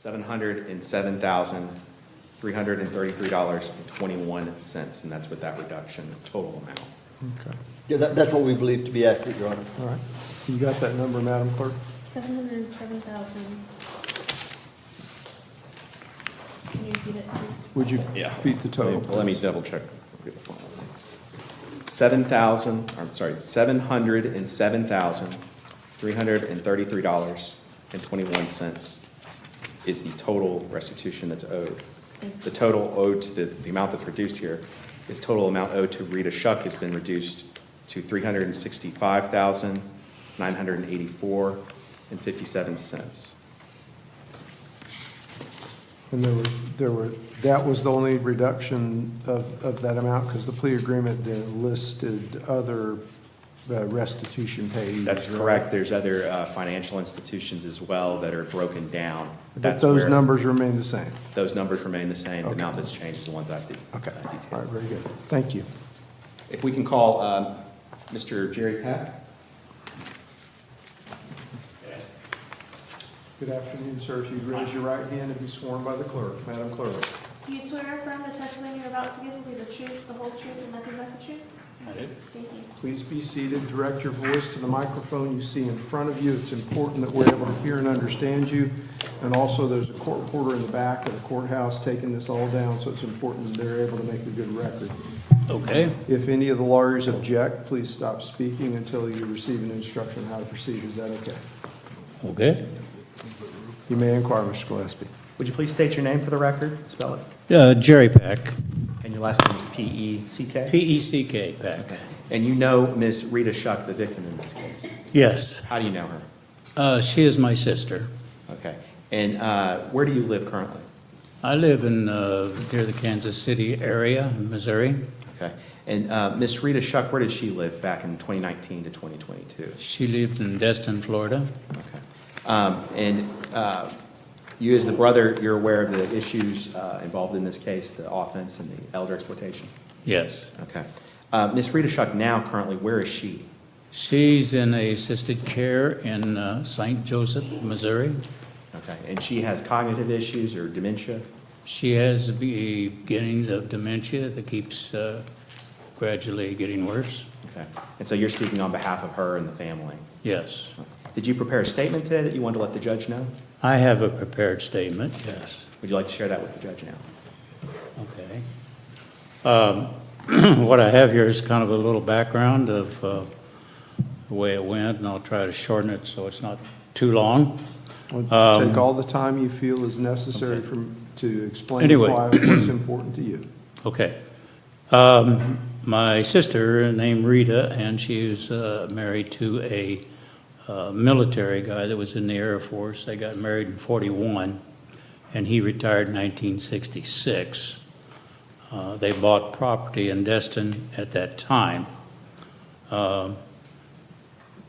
$707,333.21, and that's with that reduction, total amount. Okay. Yeah, that's what we believe to be accurate, Your Honor. All right. You got that number, Madam Clerk? 707,000. Can you repeat it, please? Would you Yeah. repeat the total? Let me please? double check. $707,333.21 is the total restitution that's owed. The total owed to the amount that's reduced here is total amount owed to Rita Shuck has been reduced to $365,984.57. And that was the only reduction of that amount, because the plea agreement then listed other restitution paid. That's correct. There's other financial institutions as well that are broken down. But That's those where numbers remain the same? those numbers remain the same. The Okay. amount that's changed is the ones I've Okay, all detailed. right, very good. Thank you. If we can call Mr. Jerry Pack. Good afternoon, sir. If you'd raise your right hand and be sworn by the clerk. Madam Clerk. Do you swear or affirm the testimony you're about to give will be the truth, the whole truth, and nothing but the truth? I do. Thank you. Please be seated. Direct your voice to the microphone you see in front of you. It's important that we're able to hear and understand you. And also, there's a court reporter in the back of the courthouse taking this all down, so it's important that they're able to make a good record. Okay. If any of the lawyers object, please stop speaking until you receive an instruction on how to proceed. Is that okay? Okay. You may inquire, Mr. Gillespie. Would you please state your name for the record? Spell it. Jerry Peck, And your last name is P-E-C-K? P-E-C-K, Peck. Okay. And you know Miss Rita Shuck, the victim in this case? Yes. How do you know her? She is my sister. Okay. And where do you live currently? I live in near the Kansas City area, Missouri. Okay. And Miss Rita Shuck, where did she live back in 2019 to 2022? She lived in Destin, Florida. Okay. And you as the brother, you're aware of the issues involved in this case, the offense and the elder exploitation? Yes. Okay. Miss Rita Shuck now currently, where is she? She's in a assisted care in St. Joseph, Missouri. Okay. And she has cognitive issues or dementia? She has the beginnings of dementia that keeps gradually getting worse. Okay. And so you're speaking on behalf of her and the family? Yes. Did you prepare a statement today that you wanted to let the judge know? I have a prepared statement, yes. Would you like to share that with the judge now? Okay. What I have here is kind of a little background of the way it went, and I'll try to shorten it so it's not too long. Take all the time you feel is necessary to explain Anyway. what's important to you. Okay. My sister named Rita, and she was married to a military guy that was in the Air Force. They got married in 41, and he retired in 1966. They bought property in Destin at that time.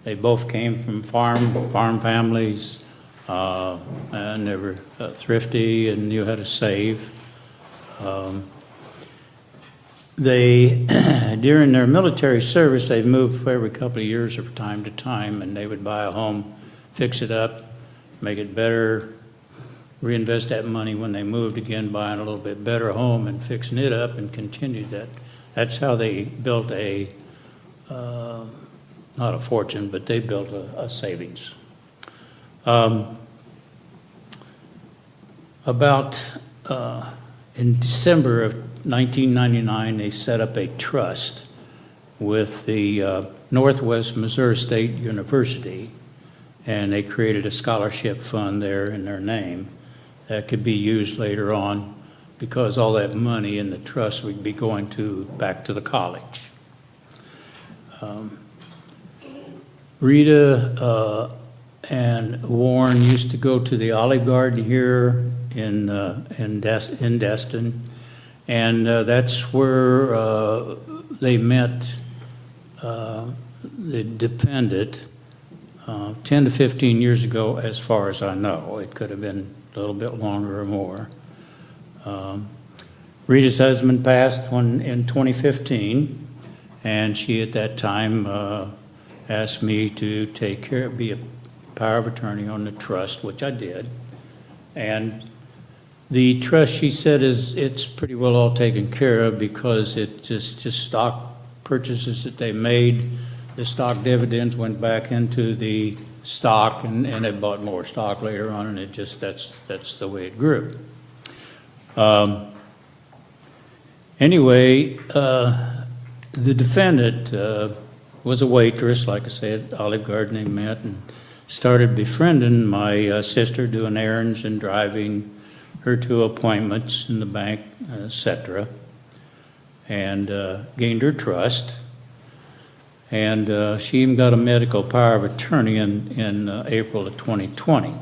They both came from farm families, and they were thrifty and knew how to save. During their military service, they moved for every couple of years from time to time, and they would buy a home, fix it up, make it better, reinvest that money when they moved again, buying a little bit better home and fixing it up, and continued that. That's how they built not a fortune, but they built a savings. In December of 1999, they set up a trust with the Northwest Missouri State University, and they created a scholarship fund there in their name that could be used later on, because all that money in the trust would be going back to the college. Rita and Warren used to go to the Olive Garden here in Destin, and that's where they met the defendant 10 to 15 years ago, as far as I know. It could have been a little bit longer or more. Rita's husband passed in 2015, and she at that time asked me to be a power of attorney on the trust, which I did. And the trust, she said, it's pretty well all taken care of because it just stock purchases that they made. The stock dividends went back into the stock, and they bought more stock later on, and it just, that's the way it grew. Anyway, the defendant was a waitress, like I said, Olive Garden. They met and started befriending my sister, doing errands and driving her to appointments in the bank, etc., and gained her trust. And she even got a medical power of attorney in April of 2020.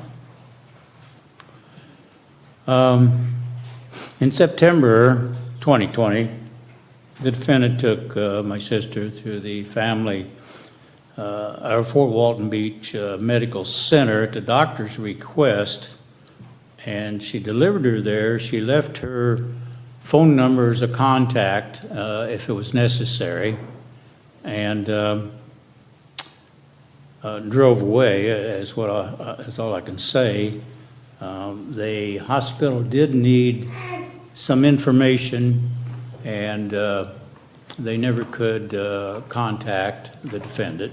In September 2020, the defendant took my sister to the family, our Fort Walton Beach Medical Center at the doctor's request, and she delivered her there. She left her phone number as a contact if it was necessary, and drove away, is all I can say. The hospital did need some information, and they never could contact the defendant.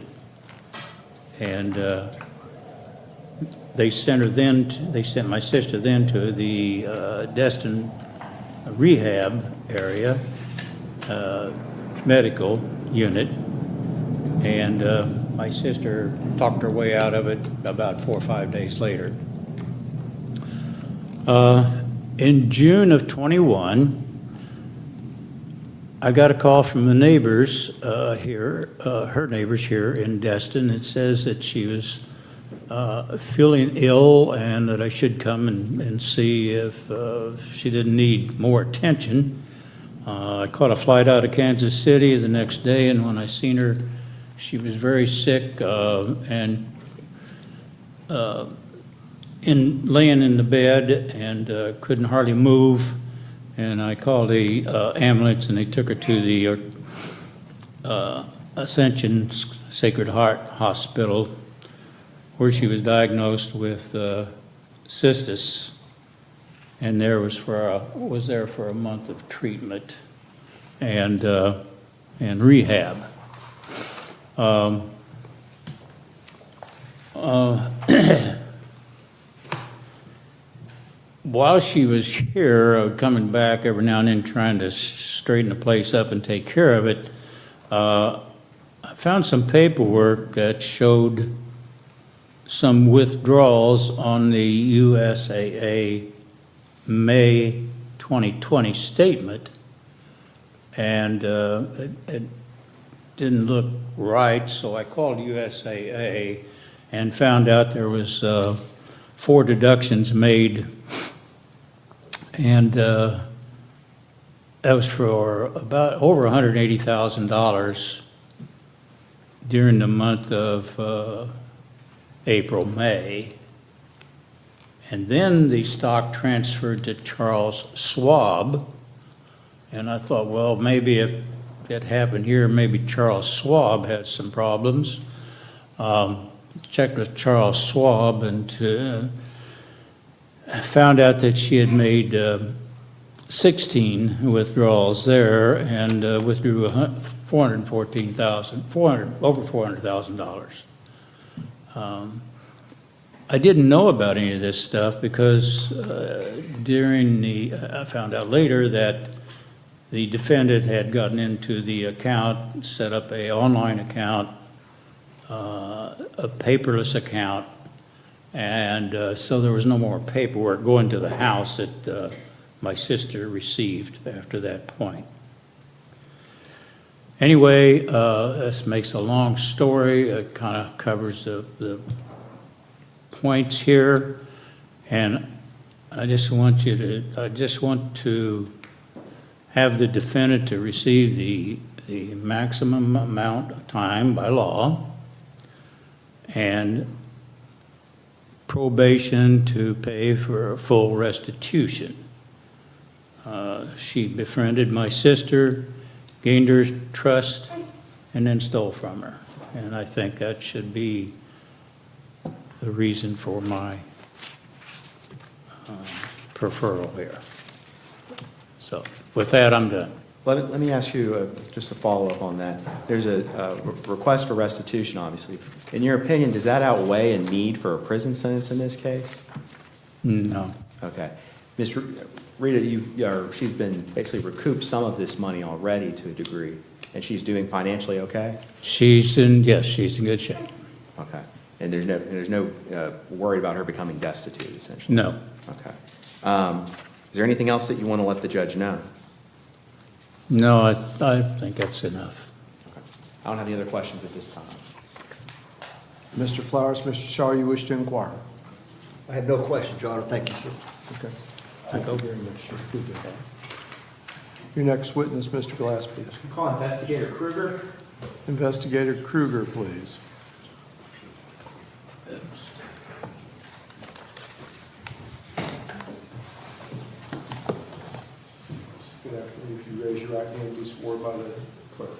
And they sent my sister then to the Destin rehab area, medical unit, and my sister talked her way out of it about 4 or 5 days later. In June of 21, I got a call from the neighbors here, her neighbors here in Destin. It says that she was feeling ill and that I should come and see if she didn't need more attention. I caught a flight out of Kansas City the next day, and when I seen her, she was very sick and laying in the bed and couldn't hardly move. And I called the ambulance, and they took her to the Ascension Sacred Heart Hospital, where she was diagnosed with cystis, and was there for a month of treatment and rehab. While she was here, coming back every now and then trying to straighten the place up and take care of it, I found some paperwork that showed some withdrawals on the USAA May 2020 statement, and it didn't look right, so I called USAA and found out there was 4 deductions made, and that was for about over $180,000 during the month of April, May. And then the stock transferred to Charles Schwab, and I thought, well, maybe if it happened here, maybe Charles Schwab had some problems. Checked with Charles Schwab and found out that she had made 16 withdrawals there and withdrew over $400,000. I didn't know about any of this stuff because I found out later that the defendant had gotten into the account, set up an online account, a paperless account, and so there was no more paperwork going to the house that my sister received after that point. Anyway, this makes a long story. It kind of covers the points here, and I just want to have the defendant to receive the maximum amount of time by law, and probation to pay for a full restitution. She befriended my sister, gained her trust, and then stole from her. And I think that should be the reason for my referral here. So with that, I'm done. Let me ask you just a follow-up on that. There's a request for restitution, obviously. In your opinion, does that outweigh a need for a prison sentence in this case? No. Okay. Ms. Rita, she's been basically recouped some of this money already to a degree, and she's doing financially okay? Yes, she's in good shape. Okay. And there's no worry about her becoming destitute, essentially? No. Okay. Is there anything else that you want to let the judge know? No, I think that's enough. Okay. I don't have any other questions at this time. Mr. Flowers, Mr. Shaw, you wish to inquire? I have no questions, Your Honor. Thank you, sir. Okay. Thank you very much, sir. Your next witness, Mr. Glass, please. Call Investigator Kruger. Investigator Kruger, please. Good afternoon. If you raise your right hand, be sworn by the clerk.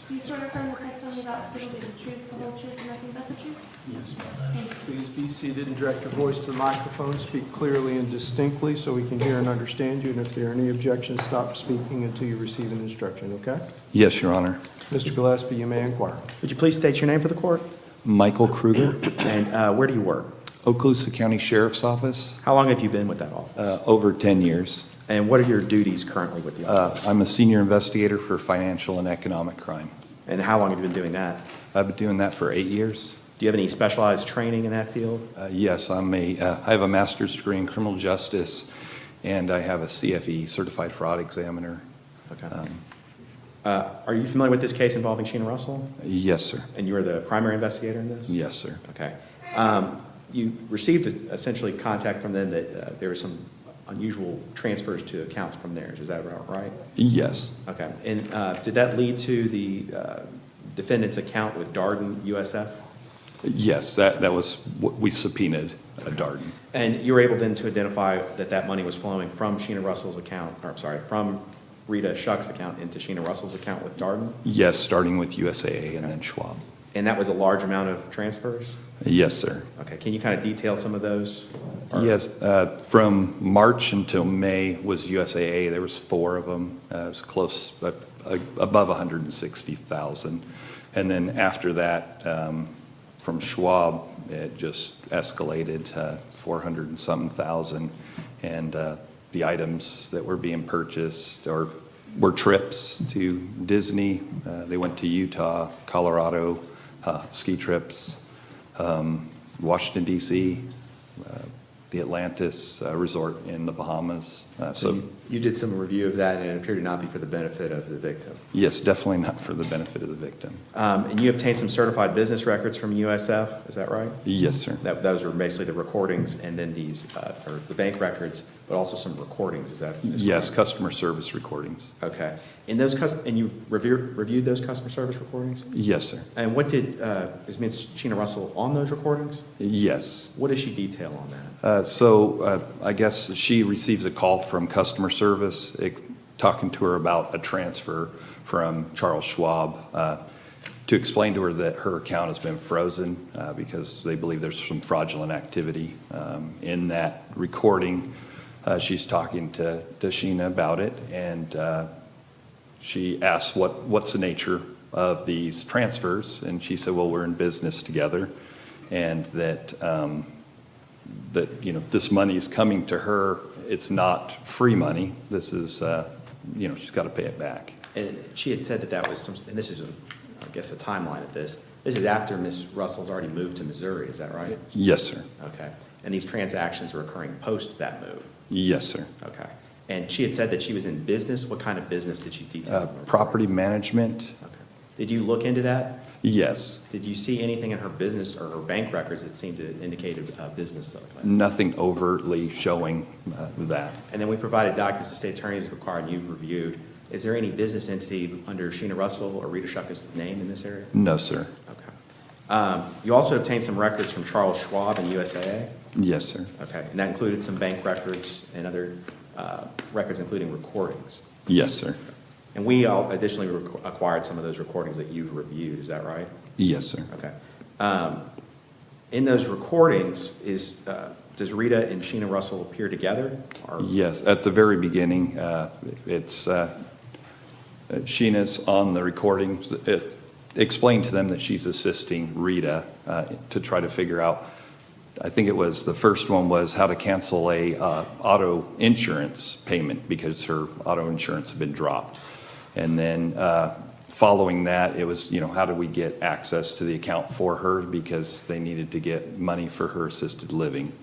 Do you swear to affirm the testimony you're about to give will be the truth, the whole truth, and nothing but the truth? Yes, ma'am. Thank you. Please be seated and direct your voice to the microphone. Speak clearly and distinctly so we can hear and understand you. And if there are any objections, stop speaking until you receive an instruction, okay? Yes, Your Honor. Mr. Gillespie, you may inquire. Would you please state your name for the court? Michael Kruger, And where do you work? Okalooska County Sheriff's Office, How long have you been with that office? over 10 years. And what are your duties currently with the office? I'm a senior investigator for financial and economic crime. And how long have you been doing that? I've been doing that for 8 years. Do you have any specialized training in that field? Yes, I have a master's degree in criminal justice, and I have a CFE, Certified Fraud Examiner. Okay. Are you familiar with this case involving Sheena Russell? Yes, sir. And you were the primary investigator in this? Yes, sir. Okay. You received essentially contact from them that there were some unusual transfers to accounts from theirs. Is that about right? Yes. Okay. And did that lead to the defendant's account with Darden USF? Yes, that was what we subpoenaed, Darden. And you were able then to identify that that money was flowing from Sheena Russell's account, or I'm sorry, from Rita Shuck's account into Sheena Russell's account with Darden? Yes, starting with USAA and then Schwab. And that was a large amount of transfers? Yes, sir. Okay. Can you kind of detail some of those? Or- Yes, from March until May was USAA. There was 4 of them. It was close, but above 160,000. And then after that, from Schwab, it just escalated 400 and something thousand. And the items that were being purchased were trips to Disney. They went to Utah, Colorado, ski trips, Washington, D.C., the Atlantis resort in the Bahamas. So you did some review of that, and it appeared to not be for the benefit of the victim. Yes, definitely not for the benefit of the victim. And you obtained some certified business records from USF, is that right? Yes, sir. Those were basically the recordings, and then these, or the bank records, but also some recordings, is that? Yes, correct? customer service recordings. Okay. And and you reviewed those customer service recordings? Yes, sir. And what is Ms. Sheena Russell on those recordings? Yes. What does she detail on that? I guess she receives a call from customer service talking to her about a transfer from Charles Schwab to explain to her that her account has been frozen because they believe there's some fraudulent activity in that recording. She's talking to Sheena about it, and she asks what's the nature of these transfers, and she said, well, we're in business together, and that this money is coming to her. It's not free money. This is, she's got to pay it back. And she had said that was and this is, I guess, a timeline of this. This is after Ms. Russell's already moved to Missouri, is that right? Yes, sir. Okay. And these transactions were occurring post that move? Yes, sir. Okay. And she had said that she was in business. What kind of business did she detail? Property management. Okay. Did you look into that? Yes. Did you see anything in her business or her bank records that seemed to indicate a business? Nothing overtly showing that. And then we provided documents the state attorney has required and you've reviewed. Is there any business entity under Sheena Russell or Rita Shuck's name in this area? No, sir. Okay. You also obtained some records from Charles Schwab and USAA? Yes, sir. Okay. And that included some bank records and other records, including recordings? Yes, sir. And we additionally acquired some of those recordings that you've reviewed, is that right? Yes, sir. Okay. In those recordings, does Rita and Sheena Russell appear together? Or- Yes, at the very beginning, it's, Sheena's on the recordings. It explained to them that she's assisting Rita to try to figure out, I think it was, the first one was how to cancel a auto insurance payment because her auto insurance had been dropped. And then following that, it was, how do we get access to the account for her because they needed to get money for her assisted living.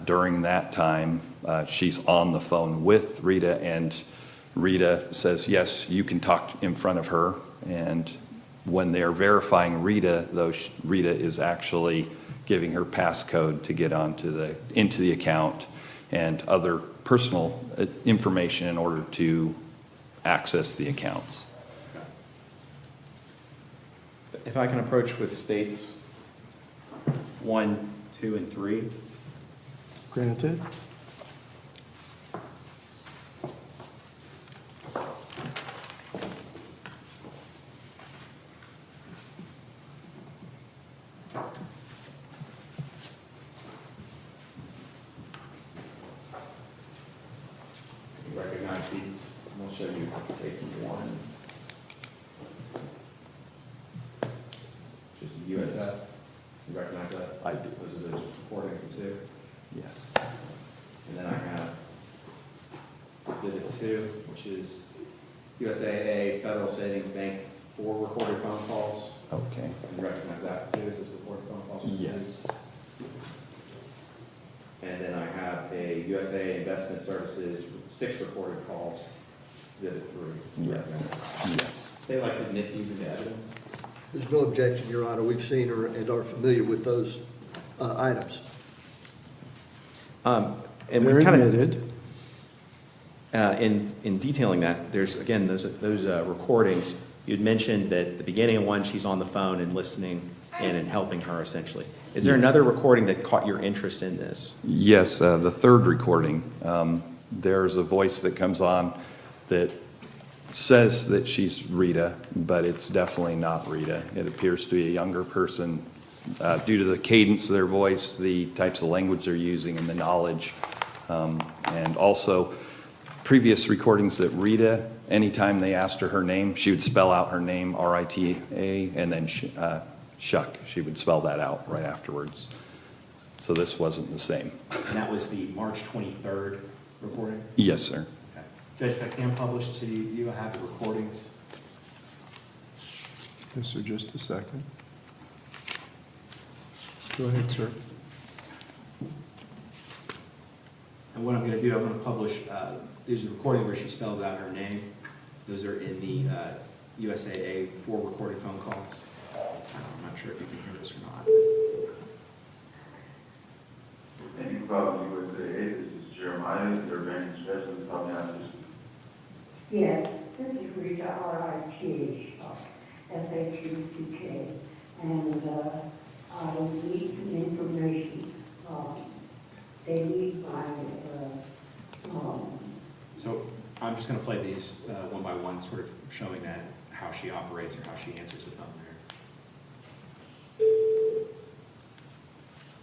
During that time, she's on the phone with Rita, and Rita says, yes, you can talk in front of her. And when they're verifying Rita, though, Rita is actually giving her passcode to get into the account and other personal information in order to access the accounts. If I can approach with states 1, 2, and 3. Granted. You recognize these? And we'll show you states 1. Which is USF. You recognize that? I do. Those are those recordings of 2. Yes. And then I have Exhibit 2, which is USAA Federal Savings Bank 4 recorded phone calls. Okay. You recognize that too, as those recorded phone calls? Yes. And then I have a USAA Investment Services 6 recorded calls, Exhibit 3. You Yes. recognize that? Yes. They like to admit these into evidence. There's no objection, Your Honor. We've seen her and are familiar with those items. And They're we kind of, admitted. in detailing that, there's, again, those recordings, you'd mentioned that at the beginning of one, she's on the phone and listening in and helping her essentially. Is there another recording that caught your interest in this? Yes, the third recording, there's a voice that comes on that says that she's Rita, but it's definitely not Rita. It appears to be a younger person due to the cadence of their voice, the types of language they're using, and the knowledge. And also, previous recordings that Rita, anytime they asked her name, she would spell out her name, R-I-T-A, and then Shuck. She would spell that out right afterwards. So this wasn't the same. And that was the March 23rd recording? Yes, sir. Okay. Judge, if I can publish to you, I have the recordings. Yes, sir, just a second. Go ahead, sir. And what I'm going to do, I'm going to publish, there's a recording where she spells out her name. Those are in the USAA 4 recorded phone calls. I'm not sure if you can hear this or not. Thank you for calling USAA. This is Jeremiah, your banking specialist. How may I assist you? Yes, this is Rita, R-I-T-H, S-H-U-C-K, and I need some information. They need my, So I'm just going to play these one by one, sort of showing that how she operates or how she answers the phone there.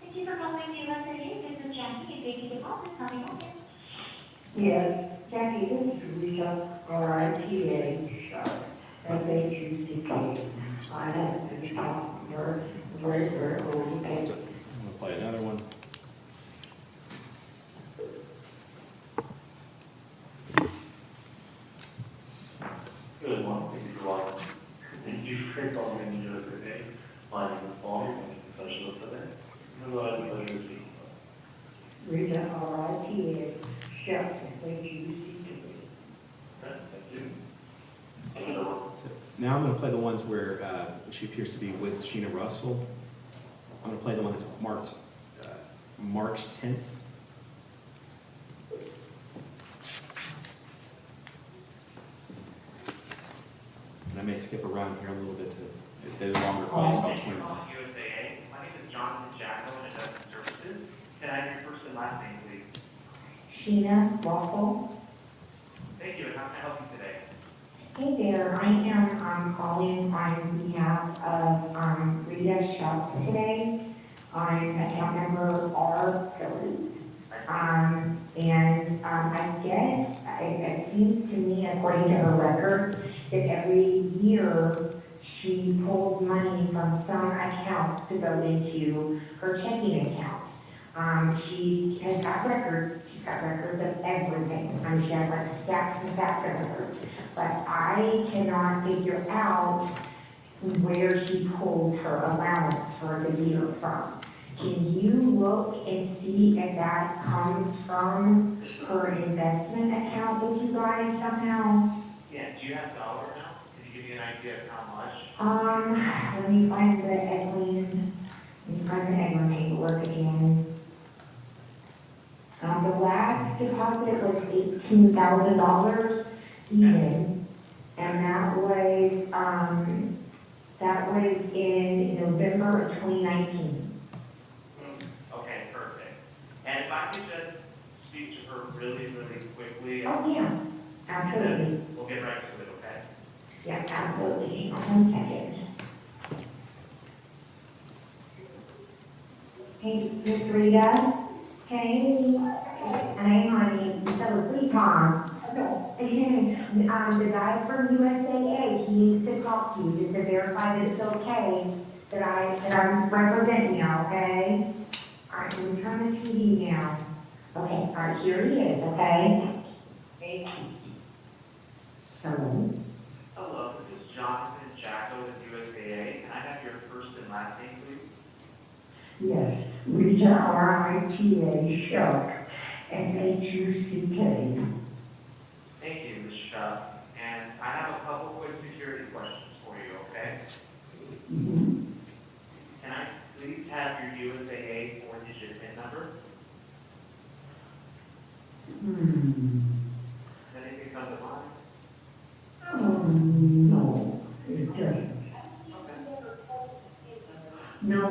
Thank you for calling USAA. This is Jackie in Baby Deposit. How may I help you? yes, Jackie, this is Rita, R-I-T-H, S-H-U-C-K. I have to talk to her, very, very old, I'm going to play another one. Good morning. Thank you for calling. Thank you for calling USAA. My name is Paul, I'm a specialist today. Who I have the pleasure of speaking with? Rita, R-I-T-H, S-H-U-C-K. Okay, thank you. So now I'm going to play the ones where she appears to be with Sheena Russell. I'm going to play the one that's marked March 10th. And I may skip around here a little bit to, if they're longer calls, about 20 minutes. USAA. My name is Jonathan Jacko, Investment Services. Can I have your first and last name, please? Sheena Russell. Thank you, and how can I help you today? Hey there, I am calling on behalf of Rita Shuck today. account number R30. I guess, it seems to me, according to her record, that every year she pulls money from some accounts to go into her checking account. She has got records, she's got records of everything. She has like stacks and stacks of records. But I cannot figure out where she pulls her allowance for the year from. Can you look and see if that comes from her investment account that you guys somehow? Yeah, do you have dollar amount? Can you give me an idea of how much? Let me find the Edwin paperwork again. The last deposit was $18,000 even, and that was in November of 2019. Okay, perfect. And if I could just speak to her really, really quickly. Oh, yeah, absolutely. We'll get right to it, okay? Yeah, absolutely. Hang on 1 second. Hey, Miss Rita? Hey, honey, you fell asleep, huh? No. The guy from USAA, he needs to talk to you just to verify that it's okay that I'm representing you, okay? All right, let me turn the TV down. Okay, all right, here he is, okay? Hello? Hello, this is Jonathan Jacko with USAA. Can I have your first and last name, please? Yes, Rita, R-I-T-A, Shuck, S-H-U-C-K. Thank you, Ms. Shuck. And I have a couple quick security questions for you, okay? Can I please have your USAA 4-digit PIN number? Does anything come to mind? No, it doesn't. No.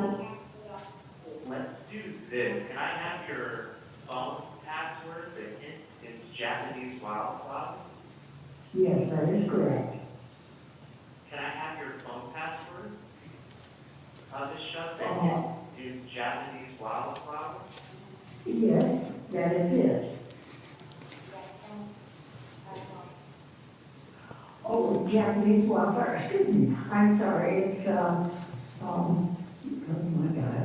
Let's do this. Can I have your phone password that is Japanese wildflower? Yes, that is correct. Can I have your phone password? Ms. Shuck, that is Japanese wildflower? Yes, that is it. Oh, Japanese wildfire, excuse me, I'm sorry, it's, oh my God,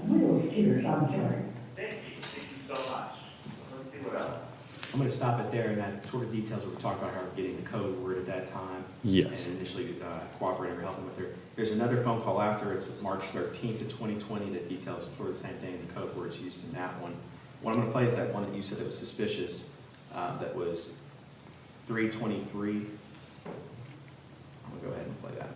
widow's tears, I'm sorry. Thank you so much. Let's see what else. I'm going to stop it there, and that sort of details what we talked about, her getting the code word at that time. Yes. And initially cooperating or helping with her. There's another phone call after, it's March 13th of 2020, that details sort of the same thing, the code words used in that one. What I'm going to play is that one that you said that was suspicious, that was 323. I'm going to go ahead and play that.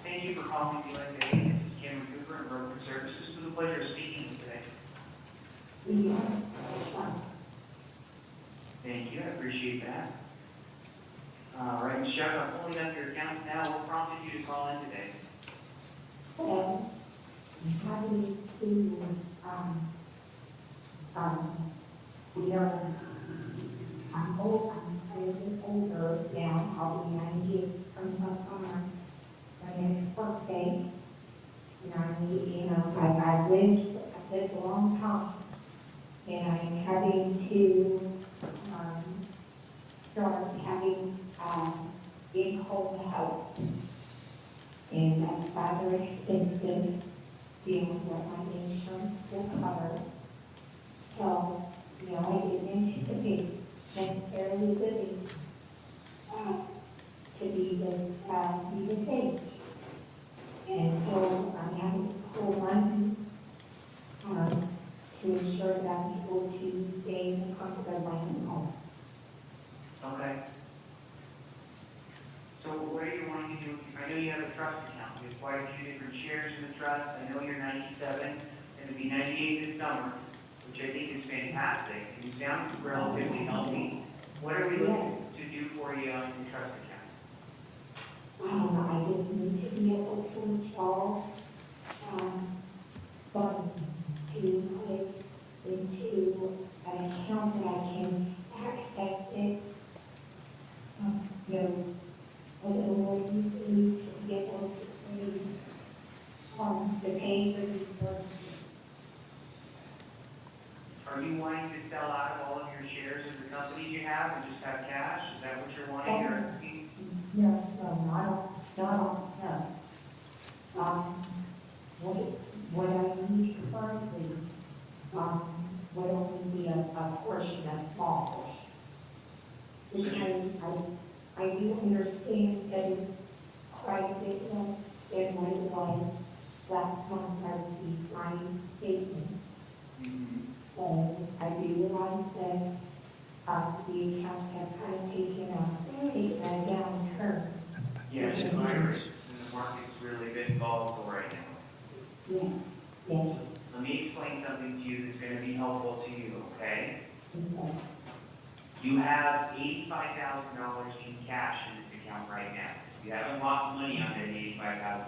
Thank you for calling USAA. This is Cameron Cooper and Broker Services. It was a pleasure speaking with you today. Thank you. I appreciate that. All right, Ms. Shuck, I'm pulling up your account now. What prompted you to call in today? Well, I'm happy to, I'm old, I'm a little bit older now, I'll be 90 from summer, my next birthday. I've lived a long time, and I'm having to, start having, in-home help. And that's rather expensive, beyond what my insurance will cover. So, I didn't anticipate necessarily living to be this age. And so I'm having to pull money to ensure that I'm able to stay in the comfort of my own home. Okay. So what are you wanting to do? I know you have a trust account. You have quite a few different shares in the trust. I know you're 97, and to be 98 this summer, which I think is fantastic. And you sound relatively healthy. What are we looking to do for you on your trust account? I just need to be able to install funds to put into an account that I can access it to pay for these services. Are you wanting to sell out of all of your shares of the company you have and just have cash? Is that what you're wanting, or? No, not all, no. What I need currently, would only be a portion, a small portion. Because I do understand that it's quite different than what it was last month I received my statement. So I do realize that, the accounts have kind of taken a downturn. Yes, I agree. The market's really been volatile right now. Yes, yes, Let me explain something to you that's going to be helpful to you, okay? okay. You have $85,000 in cash in this account right now. You haven't lost money on that $85,000.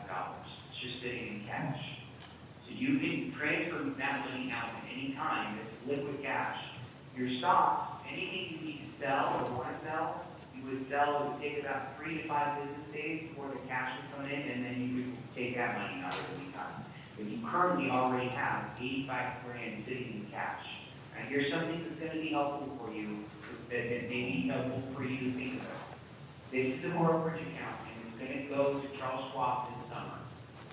It's just sitting in cash. So you can transfer that money out at any time. It's liquid cash. Your stocks, anything you need to sell or want to sell, you would sell. It would take about 3 to 5 business days before the cash would come in, and then you would take that money out at any time. But you currently already have 85 grand sitting in cash. And here's something that's going to be helpful for you, that may be helpful for you to think about. This is a brokerage account, and it's going to go to Charles Schwab this summer.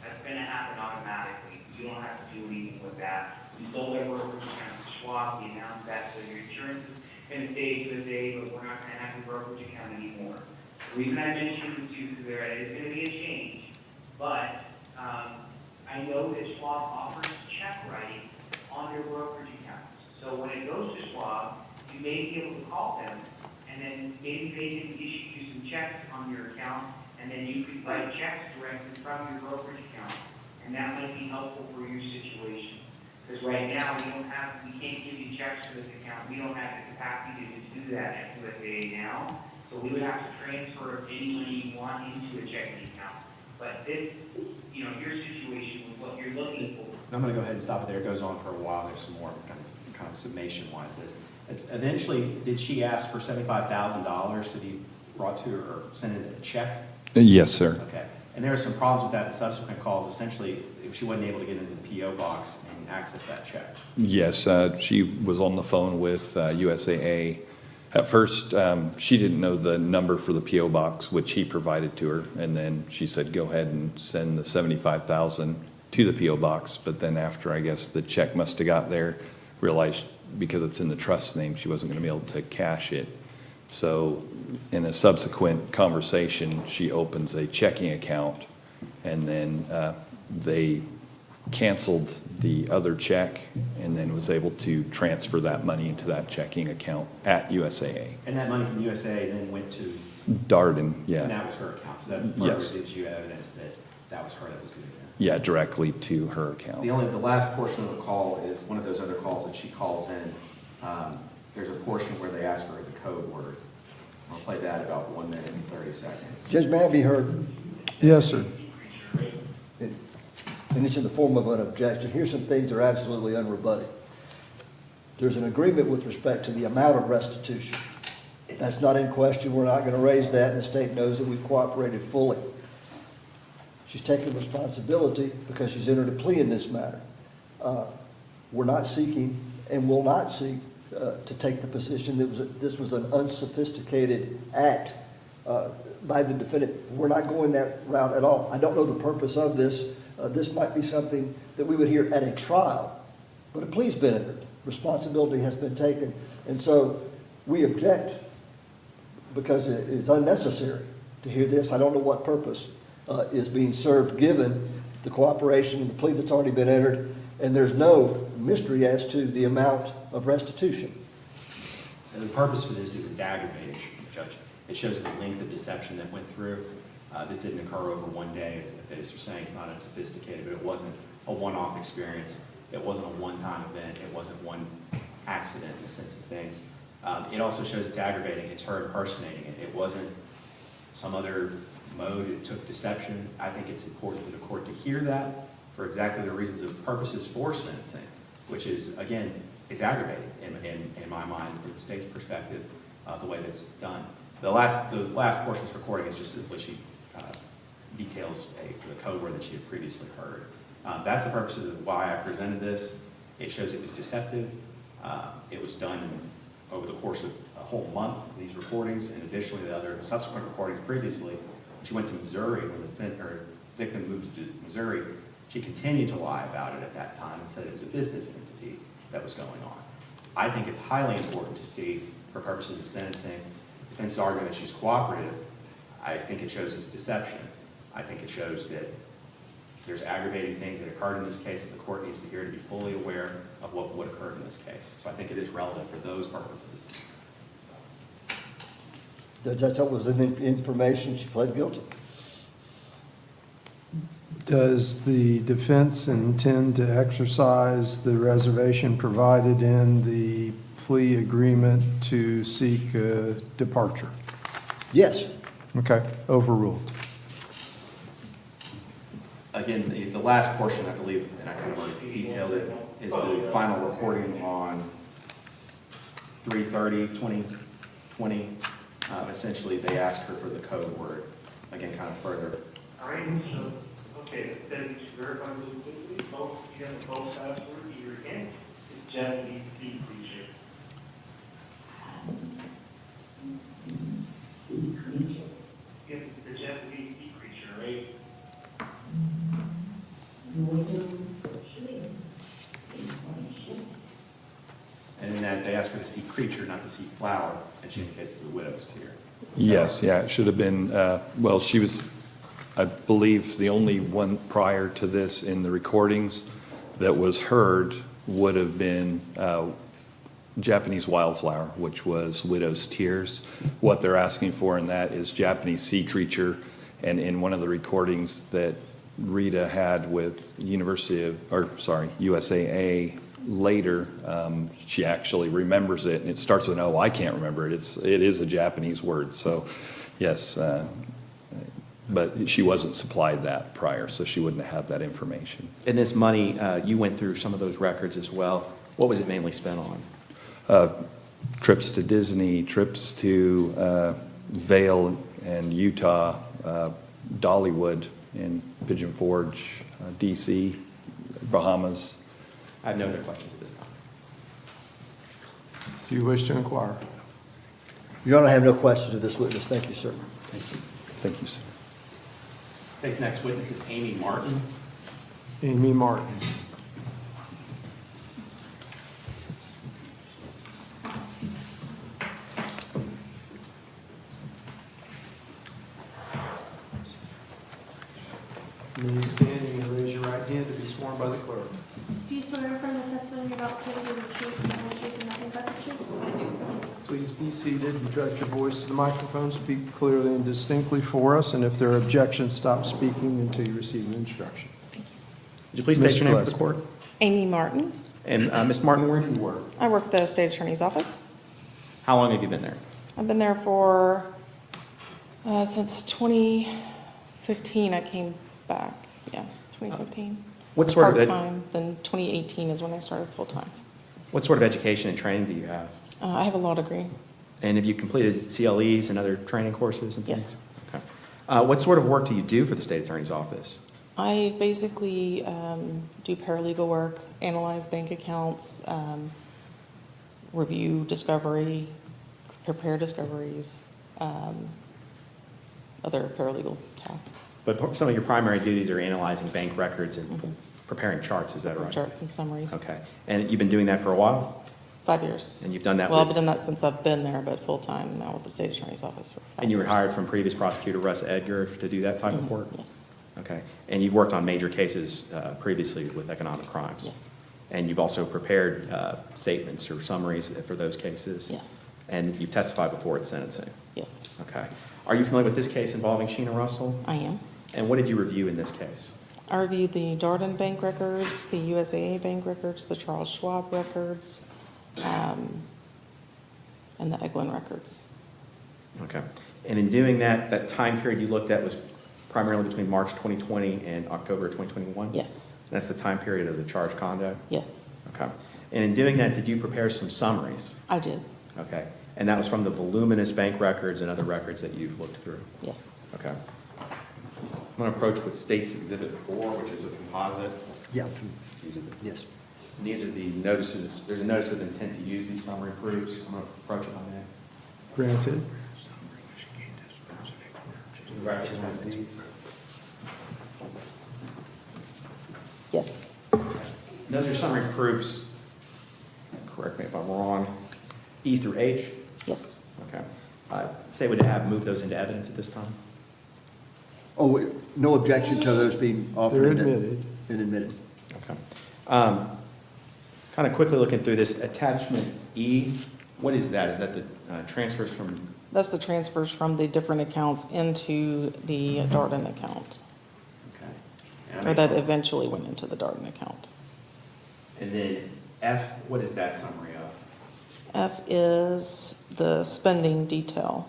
That's going to happen automatically. You don't have to do anything with that. We sold our brokerage account to Schwab. We announced that, so your insurance is going to stay to the day, but we're not going to have your brokerage account anymore. The reason I mentioned this to you is there is going to be a change, but I know that Schwab offers check writing on their brokerage accounts. So when it goes to Schwab, you may be able to call them, and then maybe they can issue you some checks on your account, and then you could write checks directly from your brokerage account, and that might be helpful for your situation. Because right now, we can't give you checks to this account. We don't have the capacity to do that at USAA now. So we would have to transfer any money you want into a checking account. But this, your situation with what you're looking for. I'm going to go ahead and stop it there. It goes on for a while. There's some more kind of summation-wise this. Eventually, did she ask for $75,000 to be brought to her or sent in a check? Yes, sir. Okay. And there were some problems with that in subsequent calls. Essentially, if she wasn't able to get into the P.O. box and access that check. Yes, she was on the phone with USAA. At first, she didn't know the number for the P.O. box, which he provided to her, and then she said, go ahead and send the $75,000 to the P.O. box. But then after, I guess, the check must have got there, realized because it's in the trust name, she wasn't going to be able to cash it. So in a subsequent conversation, she opens a checking account, and then they canceled the other check and then was able to transfer that money into that checking account at USAA. And that money from USAA then went to, Darden, and yeah. that was her account. So that Yes. further gives you evidence that that was her that was doing that. Yeah, directly to her account. The last portion of the call is one of those other calls that she calls in. There's a portion where they ask for the code word. I'll play that about 1 minute and 30 seconds. Judge, may I be heard? Yes, sir. And it's in the form of an objection. Here's some things that are absolutely unrebutted. There's an agreement with respect to the amount of restitution. That's not in question. We're not going to raise that, and the state knows that we've cooperated fully. She's taken responsibility because she's entered a plea in this matter. We're not seeking and will not seek to take the position that this was an unsophisticated act by the defendant. We're not going that route at all. I don't know the purpose of this. This might be something that we would hear at a trial, but a plea's been entered. Responsibility has been taken. And so we object because it's unnecessary to hear this. I don't know what purpose is being served given the cooperation and the plea that's already been entered, and there's no mystery as to the amount of restitution. And the purpose for this is it's aggravating, Judge. It shows the length of deception that went through. This didn't occur over one day, as you're saying. It's not unsophisticated, but it wasn't a one-off experience. It wasn't a one-time event. It wasn't one accident in the sense of things. It also shows it's aggravating. It's her impersonating it. It wasn't some other mode. It took deception. I think it's important for the court to hear that for exactly the reasons of purposes for sentencing, which is, again, it's aggravating in my mind from the state's perspective, the way that's done. The last portion of this recording is just what she details the code word that she had previously heard. That's the purpose of why I presented this. It shows it was deceptive. It was done over the course of a whole month, these recordings, and additionally the other subsequent recordings previously. When she went to Missouri, when the victim moved to Missouri, she continued to lie about it at that time and said it was a business entity that was going on. I think it's highly important to see, for purposes of sentencing, the defense's argument that she's cooperative. I think it shows it's deception. I think it shows that there's aggravating things that occurred in this case that the court needs to hear to be fully aware of what occurred in this case. So I think it is relevant for those purposes. That was the information, she pled guilty. Does the defense intend to exercise the reservation provided in the plea agreement to seek a departure? Yes. Okay, overruled. Again, the last portion, I believe, and I kind of already detailed it, is the final recording on 3/30/2020. Essentially, they asked her for the code word, again, kind of further. All right, so, okay, then to verify really quickly, both, you have both passwords here again. It's Japanese sea creature. Yes, the Japanese sea creature, right? And in that, they asked for the sea creature, not the sea flower, and she indicates it's the widow's tear. Yes, yeah, it should have been, well, she was, I believe, the only one prior to this in the recordings that was heard would have been Japanese wildflower, which was widow's tears. What they're asking for in that is Japanese sea creature, and in one of the recordings that Rita had with USAA later, she actually remembers it, and it starts with an O. I can't remember it. It is a Japanese word. So, yes, but she wasn't supplied that prior, so she wouldn't have that information. And this money, you went through some of those records as well. What was it mainly spent on? Trips to Disney, trips to Vail and Utah, Dollywood in Pigeon Forge, DC, Bahamas. I have no other questions at this time. Do you wish to inquire? Your Honor, I have no questions of this witness. Thank you, sir. Thank you. Thank you, sir. State's next witness is Amy Martin. Amy Martin. Please standing and raise your right hand to be sworn by the clerk. Do you swear affirm the testimony you're about to give will be the truth, the whole truth, and nothing but the truth? I do. Please be seated and direct your voice to the microphone. Speak clearly and distinctly for us, and if there are objections, stop speaking until you receive an instruction. Would you please state Ms. your name for the Gillespie. court? Amy Martin. And Ms. Martin, where do you work? I work at the state attorney's office. How long have you been there? I've been there for, since 2015 I came back. Yeah, 2015. What sort of Part-time, then 2018 is when I started full-time. What sort of education and training do you have? I have a law degree. And have you completed CLEs and other training courses and things? Yes. Okay. What sort of work do you do for the state attorney's office? I basically do paralegal work, analyze bank accounts, review discovery, prepare discoveries, other paralegal tasks. But some of your primary duties are analyzing bank records and preparing charts, is that right? Charts and summaries. Okay. And you've been doing that for a while? 5 years. And you've done that Well, with- I've done that since I've been there, but full-time now with the state attorney's office for 5 And you were years. hired from previous prosecutor Russ Edgar to do that type of work? Yes, Okay. And you've worked on major cases previously with economic crimes? yes, And you've also prepared statements or summaries for those cases? yes, And you've testified before at sentencing? yes, Okay. Are you familiar with this case involving Sheena Russell? I am. And what did you review in this case? I reviewed the Darden bank records, the USAA bank records, the Charles Schwab records, and the Eglin records. Okay. And in doing that, that time period you looked at was primarily between March 2020 and October 2021? Yes, That's the time period of the charged conduct? yes, Okay. And in doing that, did you prepare some summaries? I did, Okay. And that was from the voluminous bank records and other records that you've looked through? yes. Okay. I'm going to approach with State's Exhibit 4, which is a composite deposit. Yeah, These are the, yes. these are the notices, there's a notice of intent to use these summary proofs. I'm going to approach it on that. Granted. Do you recognize these? Yes. Those are summary proofs, correct me if I'm wrong, E through H? Yes. Okay. Say would have moved those into evidence at this time? Oh, no objection to those being offered? They're and admitted. And admitted. Okay. Kind of quickly looking through this, attachment E, what is that? Is that the transfers from, That's the transfers from the different accounts into the Darden account, okay. And or that eventually went into the Darden account. And then F, what is that summary of? F is the spending detail.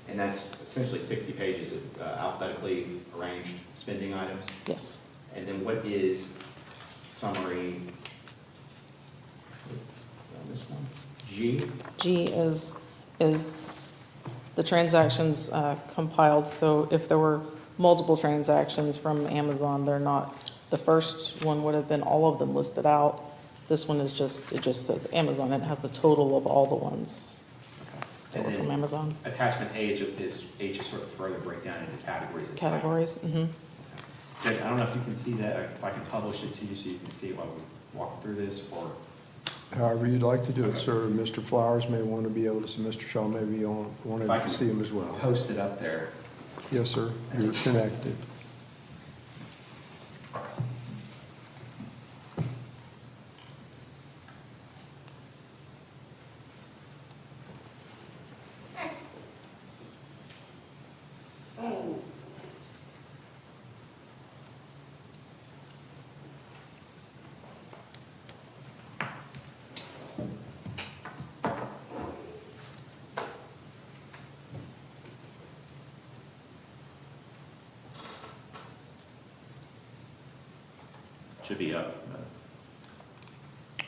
And that's essentially 60 pages of alphabetically arranged spending items? Yes. And then what is summary, this one, G? G is the transactions compiled, so if there were multiple transactions from Amazon, they're not, the first one would have been all of them listed out. This one is just, it just says Amazon, and it has the total of all the ones that And were from then Amazon. attachment H of this, H is sort of further breakdown into categories. of Categories, time. Good. I don't know if you can see that, or if I can publish it to you so you can see it while we walk through this, or, However you'd like to do it, sir. Mr. Flowers may want to be able to see, Mr. Shaw may be wanted If I to can see him as well. post it up there. Yes, sir. You're connected. Should be up.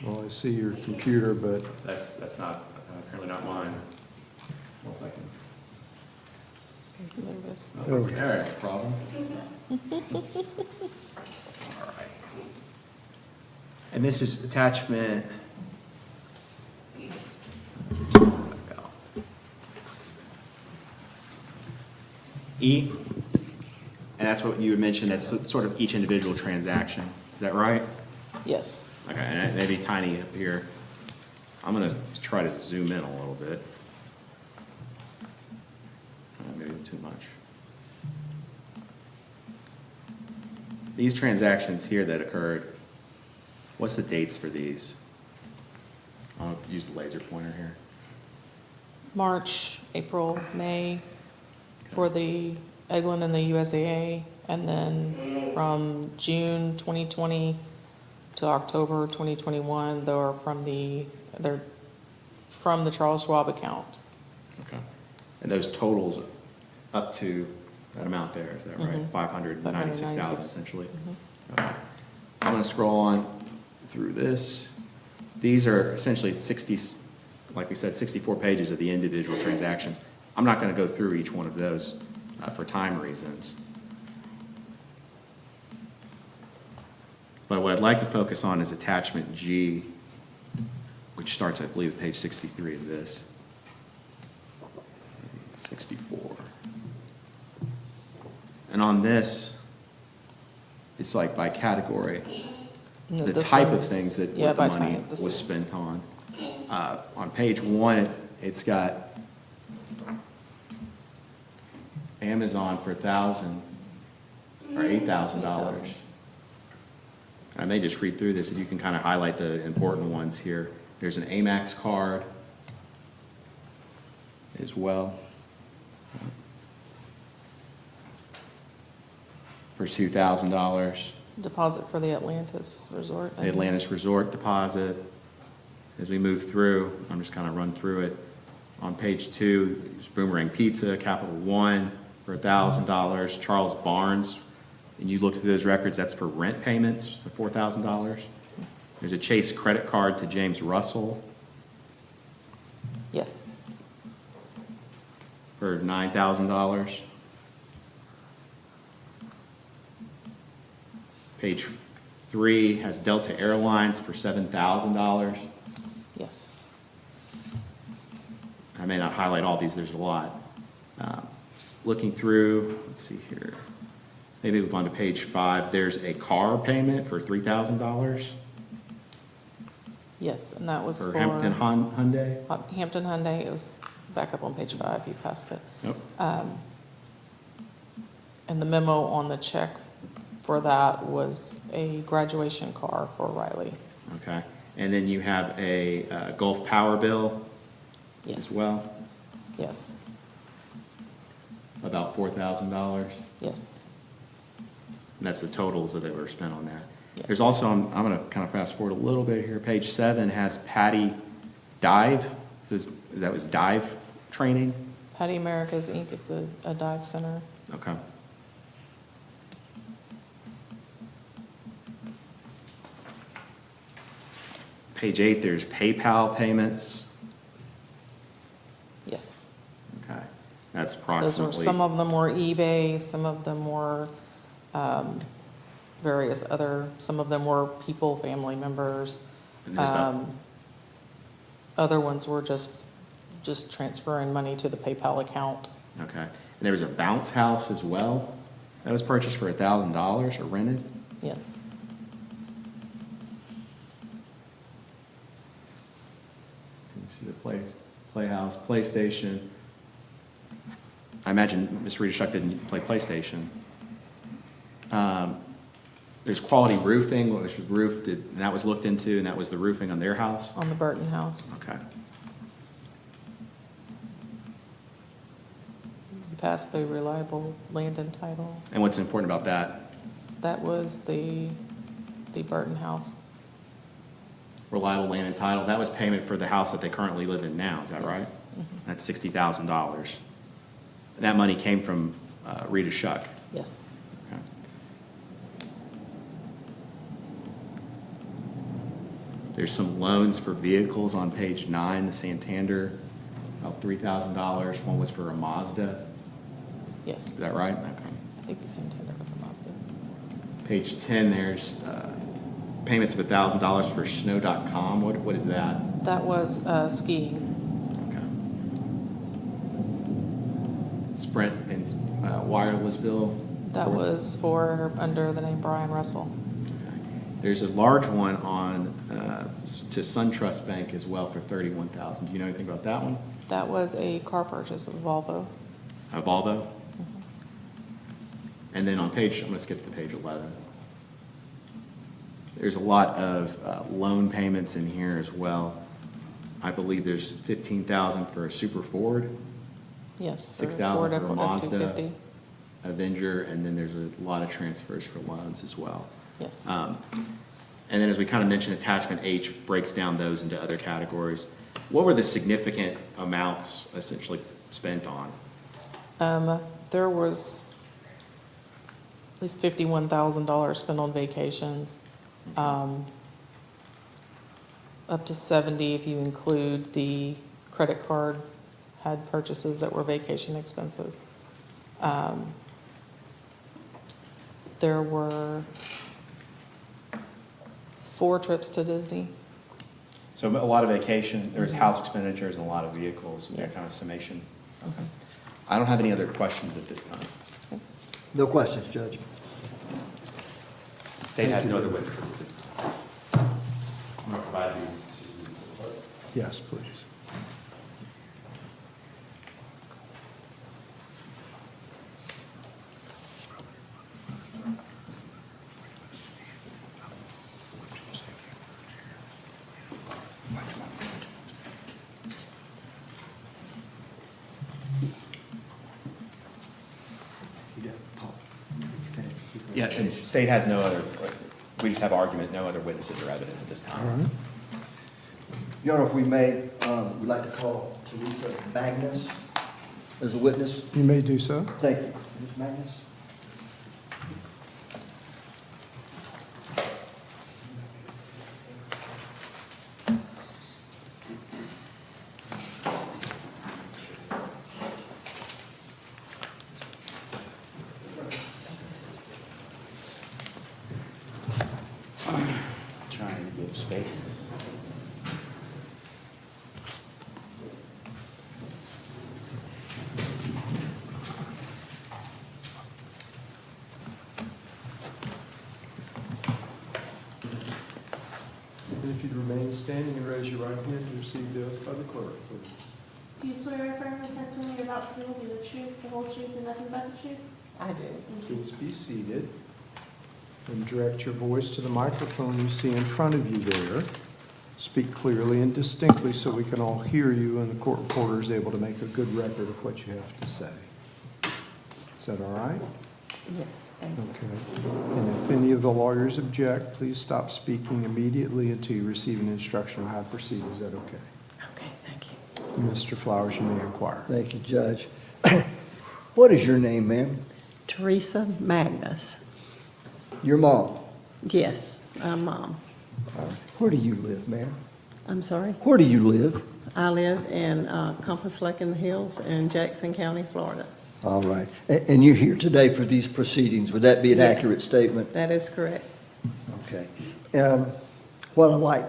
Well, I see your computer, but That's not, apparently not mine. One second. There it is. Okay. There's a problem. All right. And this is attachment. E, and that's what you had mentioned, that's sort of each individual transaction. Is that right? Yes. Okay, and maybe tiny up here. I'm gonna try to zoom in a little bit. Maybe too much. These transactions here that occurred, what's the dates for these? I'll use the laser pointer here. March, April, May for the Eglin and the USAA, and then from June 2020 to October 2021, they're from the Charles Schwab account. Okay. And those totals up to that amount there, is that right? Mhm. 596,000 essentially. Mhm. Okay. I'm gonna scroll on through this. These are essentially 60, like we said, 64 pages of the individual transactions. I'm not gonna go through each one of those for time reasons. But what I'd like to focus on is attachment G, which starts, I believe, at page 63 of this. 64. And on this, it's like by category, No, the this type one of is- things that yeah, what by the money type. This was is- spent on. On page 1, it's got Amazon for $1,000 or $8,000. I may just read through this, if you can kind of highlight the important ones here. There's an Amex card as well for $2,000. Deposit for the Atlantis Resort. The Atlantis Resort deposit. As we move through, I'm just kind of run through it. On page 2, there's Boomerang Pizza, Capital One for $1,000. Charles Barnes, and you look through those records, that's for rent payments of $4,000. There's a Chase credit card to James Russell Yes. for $9,000. Page 3 has Delta Airlines for $7,000. Yes. I may not highlight all these, there's a lot. Looking through, let's see here. Maybe move on to page 5. There's a car payment for $3,000 Yes, and that was for for. Hampton Hyundai. Hampton Hyundai, it was back up on page 5, you passed it. Yep. And the memo on the check for that was a graduation car for Riley. Okay. And then you have a Gulf Power bill Yes. as well, Yes, about $4,000. yes, And that's the totals that were spent on that. Yes. There's also, I'm going to kind of fast forward a little bit here. Page 7 has Patty Dive. That was dive training. Patty America's Inc. is a dive center. Okay. Page 8, there's PayPal payments. Yes. Okay. That's Those approximately. were, some of them were eBay, some of them were various other, some of them were people, family members. And there's about- Other ones were just transferring money to the PayPal account. Okay. And there was a bounce house as well. That was purchased for $1,000 or rented. Yes. Can you see the playhouse, PlayStation? I imagine Ms. Rita Shuck didn't play PlayStation. There's Quality Roofing, which was roofed, and that was looked into, and that was the roofing on their house? On the Burton house. Okay. You passed the reliable land and title. And what's important about that? That was the Burton house. Reliable land and title, that was payment for the house that they currently live in now, is that right? Yes. Mhm. That's $60,000. And that money came from Rita Shuck. Yes. Okay. There's some loans for vehicles on page 9, the Santander, about $3,000. One was for a Mazda, Yes. is that right? Okay. I think the Santander was a Mazda. Page Page 10, there's payments of $1,000 for snow.com. What is that? That was skiing. Okay. Sprint and wireless bill? That was for, under the name Brian Russell. There's a large one on, to SunTrust Bank as well for $31,000. Do you know anything about that one? That was a car purchase of Volvo. A Volvo? And then on page, I'm going to skip to page 11. There's a lot of loan payments in here as well. I believe there's $15,000 for a Super Ford, Yes. for $6,000 Ford for a Mazda, F-250. Avenger, and then there's a lot of transfers for loans as well. Yes. And then as we kind of mentioned, attachment H breaks down those into other categories. What were the significant amounts essentially spent on? There was at least $51,000 spent on vacations. Up to 70 if you include the credit card had purchases that were vacation expenses. There were 4 trips to Disney. So a lot of vacation, there was house expenditures and a lot of vehicles, that Yes. kind of summation. Okay. I don't have any other questions at this time. No questions, Judge. State has no other witnesses at this time. I'm going to provide these to the clerk. Yes, please. Yeah, and state has no other, we just have argument, no other witnesses or evidence at this All time. right. Your Honor, if we may, we'd like to call Teresa Magnus as a witness. You may do so. Thank you. Ms. Magnus? Move space. And if you'd remain standing and raise your right hand to receive the oath by the clerk, please. Do you swear or affirm the testimony you're about to give will be the truth, the whole truth, and nothing but the truth? I do. Thank you. Please be seated and direct your voice to the microphone you see in front of you there. Speak clearly and distinctly so we can all hear you and the court reporter is able to make a good record of what you have to say. Is that all right? Yes, thank you. Okay. And if any of the lawyers object, please stop speaking immediately until you receive an instruction on how to proceed. Is that okay? Okay, thank you. Mr. Flowers, you may inquire. Thank you, Judge. What is your name, ma'am? Teresa Magnus. Your mom? Yes, I'm Mom. Where do you live, ma'am? I'm sorry. Where do you live? I live in Compass Lake in the Hills in Jackson County, Florida. All right. And you're here today for these proceedings. Would that be an Yes. accurate statement? That is correct. Okay. What I'd like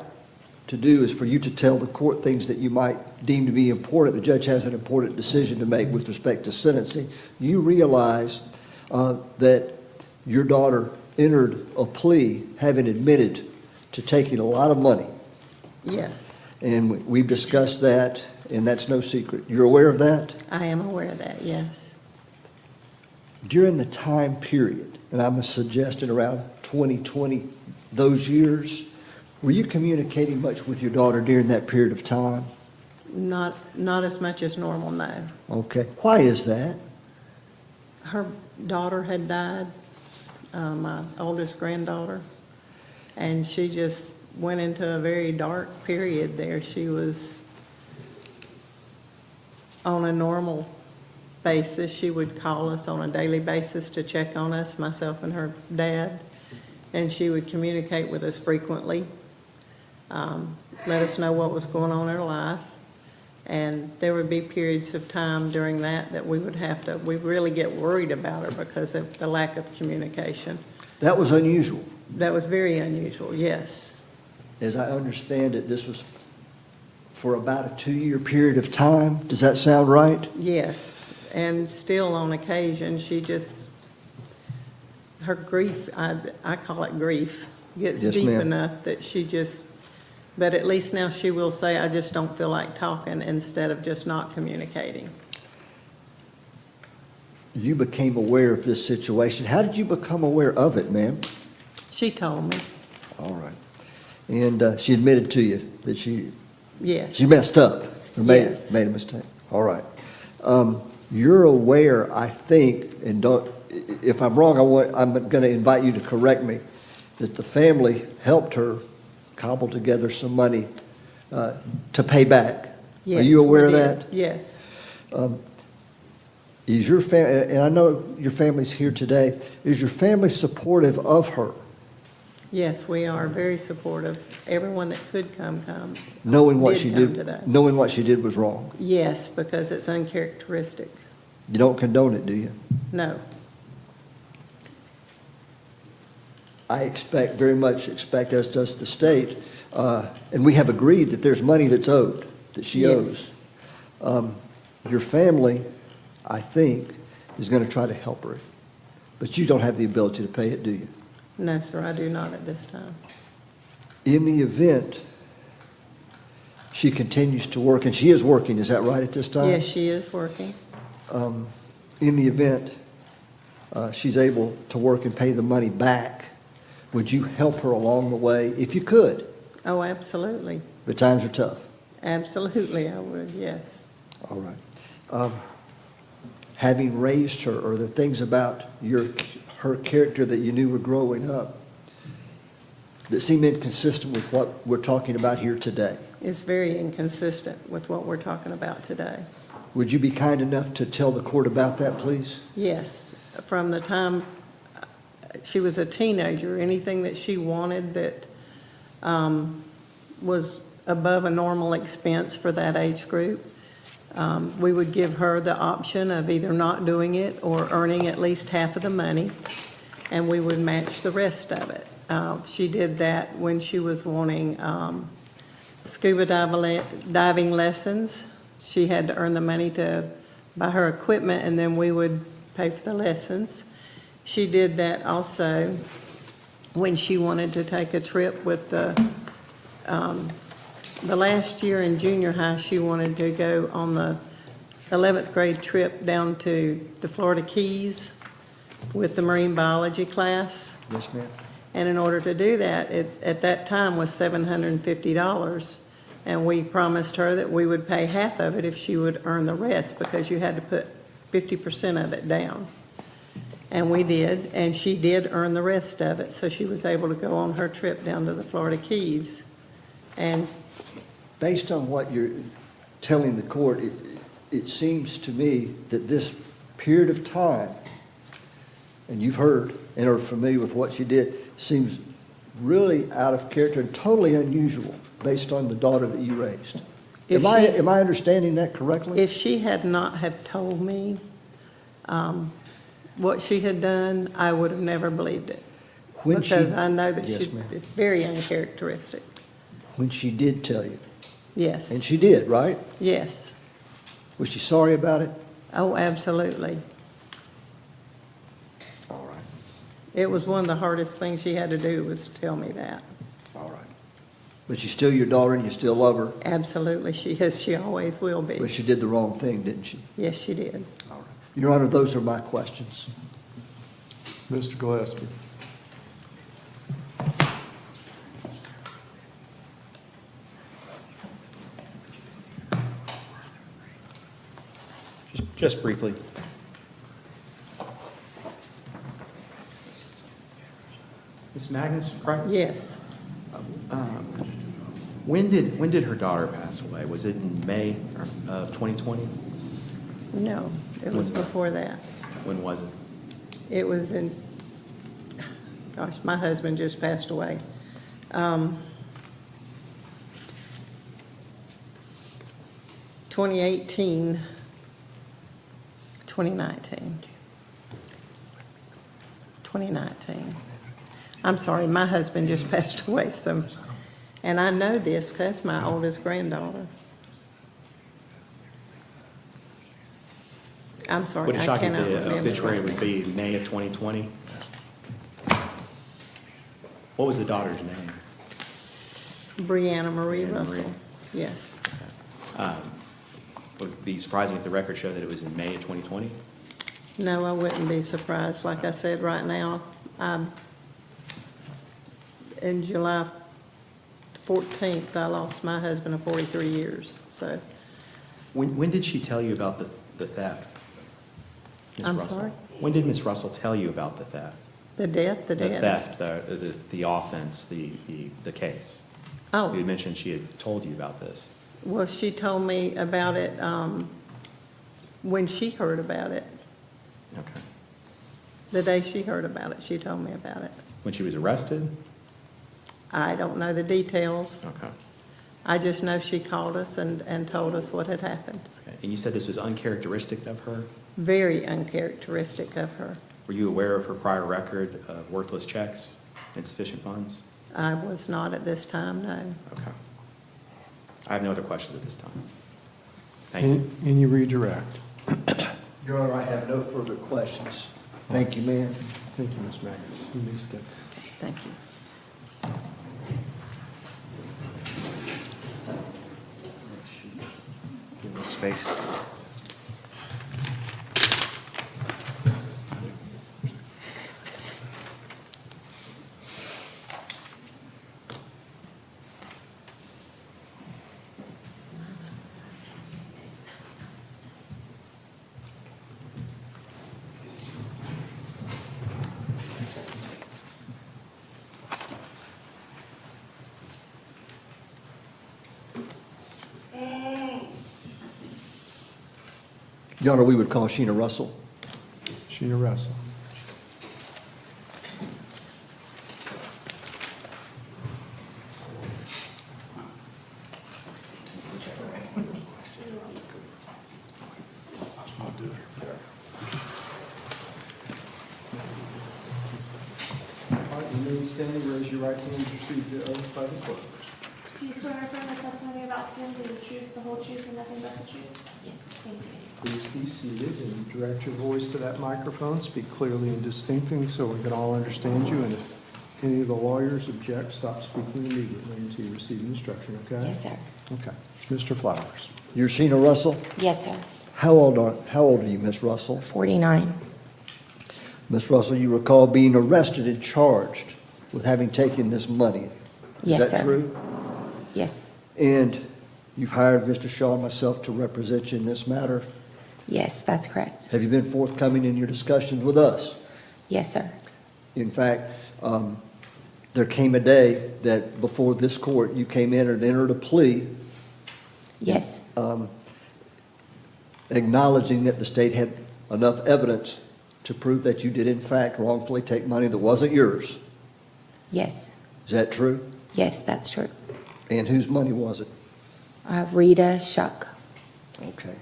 to do is for you to tell the court things that you might deem to be important. The judge has an important decision to make with respect to sentencing. You realize that your daughter entered a plea having admitted to taking a lot of money. Yes, And we've discussed that, and that's no secret. You're aware of that? I am aware of that, yes. During the time period, and I'm suggesting around 2020, those years, were you communicating much with your daughter during that period of time? Not as much as normal, no. Okay. Why is that? Her daughter had died, my oldest granddaughter, and she just went into a very dark period there. She was on a normal basis. She would call us on a daily basis to check on us, myself and her dad, and she would communicate with us frequently, let us know what was going on in her life. And there would be periods of time during that we'd really get worried about her because of the lack of communication. That was unusual. That was very unusual, yes. As I understand it, this was for about a 2-year period of time. Does that sound right? Yes, and still on occasion, her grief, I call it grief, gets Yes, deep ma'am. enough that but at least now she will say, I just don't feel like talking, instead of just not communicating. You became aware of this situation. How did you become aware of it, ma'am? She told me, All right. And she admitted to you that she yes. messed up or Yes. made a mistake. All right. You're aware, I think, and if I'm wrong, I'm going to invite you to correct me, that the family helped her cobble together some money to pay back. Are Yes, you aware of we did. that? Yes, Is your family, and I know your family's here today, is your family supportive of her, yes, we are very supportive. Everyone that could come. knowing what Did she come did, today. knowing what she did was wrong? Yes, because it's uncharacteristic. You don't condone it, do you? No, I very much expect, as does the state, and we have agreed that there's money that's owed, that she Yes. owes. Your family, I think, is going to try to help her, but you don't have the ability to pay it, do you? no, sir, I do not at this time. In the event she continues to work, and she is working, is that right at this time? Yes, she is working. In the event she's able to work and pay the money back, would you help her along the way if you could? Oh, absolutely. But times are tough. Absolutely, I would, yes. All right. Having raised her, or the things about her character that you knew were growing up that seem inconsistent with what we're talking about here today, It's very inconsistent with what we're talking about today. would you be kind enough to tell the court about that, please? Yes, from the time she was a teenager, anything that she wanted that was above a normal expense for that age group, we would give her the option of either not doing it or earning at least half of the money. and we would match the rest of it. She did that when she was wanting scuba diving lessons. She had to earn the money to buy her equipment, and then we would pay for the lessons. She did that also when she wanted to take a trip with the last year in junior high, she wanted to go on the 11th grade trip down to the Florida Keys with the marine biology class. Yes, ma'am. And in order to do that, it, at that time was $750. And we promised her that we would pay half of it if she would earn the rest, because you had to put 50% of it down. And we did, and she did earn the rest of it, so she was able to go on her trip down to the Florida Keys. And Based on what you're telling the court, it seems to me that this period of time, and you've heard and are familiar with what she did, seems really out of character and totally unusual based on the daughter that you raised. If Am I understanding that correctly? if she had not have told me what she had done, I would have never believed it. When she- Because I know that Yes, ma'am. it's very uncharacteristic. When she did tell you, Yes. and she did, right? Yes. Was she sorry about it? Oh, absolutely. All right, It was one of the hardest things she had to do, was tell me that. all right. But she's still your daughter and you still love her, Absolutely, she is, she always will be. but she did the wrong thing, didn't she? Yes, she did. All right. Your Honor, those are my questions. Mr. Gillespie. Just briefly. Ms. Magnus, correct? Yes, When did her daughter pass away? Was it in May of 2020? no, it was before that. When was it? It was in, gosh, my husband just passed away. 2018, 2019. 2019. I'm sorry, my husband just passed away, so, and I know this because that's my oldest granddaughter. I'm sorry, Would it I shock you cannot if the remember. obituary right would now. be May of 2020? What was the daughter's name? Brianna Marie Brianna Marie. Russell, yes. Would it be surprising if the record showed that it was in May of 2020? No, I wouldn't be surprised. Like I said, right now, in July 14th, I lost my husband of 43 years, so. When did she tell you about the theft? Ms. I'm Russell? sorry? When did Ms. Russell tell you about the theft? The death, The theft, the offense, the case? You Oh, had mentioned she had told you about this. well, she told me about it when she heard about it. Okay. The day she heard about it, she told me about it. When she was arrested? I don't know the details. Okay. I just know she called us and told us what had happened. Okay. And you said this was uncharacteristic of her? Very uncharacteristic of her. Were you aware of her prior record of worthless checks, insufficient funds? I was not at this time, no. Okay. I have no other questions at this time. Thank you. And you redirect. Your Honor, I have no further questions. Thank you, ma'am. Thank you, Ms. Magnus. You may step. Thank you. Give me space. Your Honor, we would call Sheena Russell. Sheena Russell. standing, raise your right hand, and receive the oath by the clerk. Do you swear or affirm the testimony you're about to give will be the truth, the whole truth, and nothing but the truth? Yes. Thank you. Please be seated and direct your voice to that microphone. Speak clearly and distinctly so we can all understand you. And if any of the lawyers object, stop speaking immediately until you receive instruction, okay? Yes, sir. Okay. Mr. Flowers. You're Sheena Russell? Yes, sir. How old are you, Miss Russell? 49. Miss Russell, you recall being arrested and charged with having taken this money. Yes, Is that sir. true? Yes. And you've hired Mr. Shaw and myself to represent you in this matter. Yes, that's correct. Have you been forthcoming in your discussions with us? Yes, sir. In fact, there came a day that before this court, you came in and entered a plea Yes. acknowledging that the state had enough evidence to prove that you did in fact wrongfully take money that wasn't yours. Yes. Is that true? Yes, that's true. And whose money was it? Rita Shuck. Okay.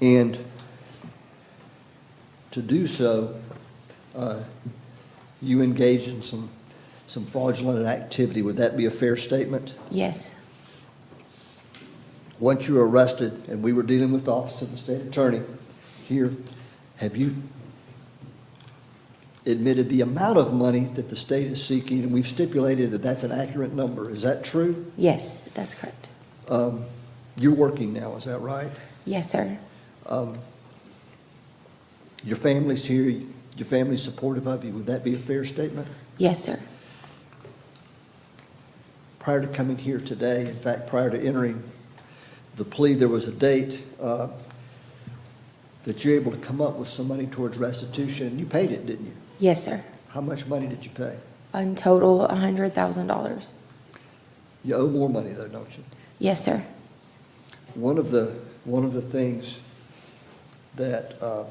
And to do so, you engaged in some fraudulent activity. Would that be a fair statement? Yes. Once you were arrested, and we were dealing with the Office of the State Attorney here, have you admitted the amount of money that the state is seeking, and we've stipulated that that's an accurate number. Is that true? Yes, that's correct. You're working now, is that right? Yes, sir. Your family's here, your family's supportive of you. Would that be a fair statement? Yes, sir. Prior to coming here today, in fact, prior to entering the plea, there was a date that you're able to come up with some money towards restitution, and you paid it, didn't you? Yes, sir. How much money did you pay? In total, $100,000. You owe more money though, don't you? Yes, sir. One of the things that a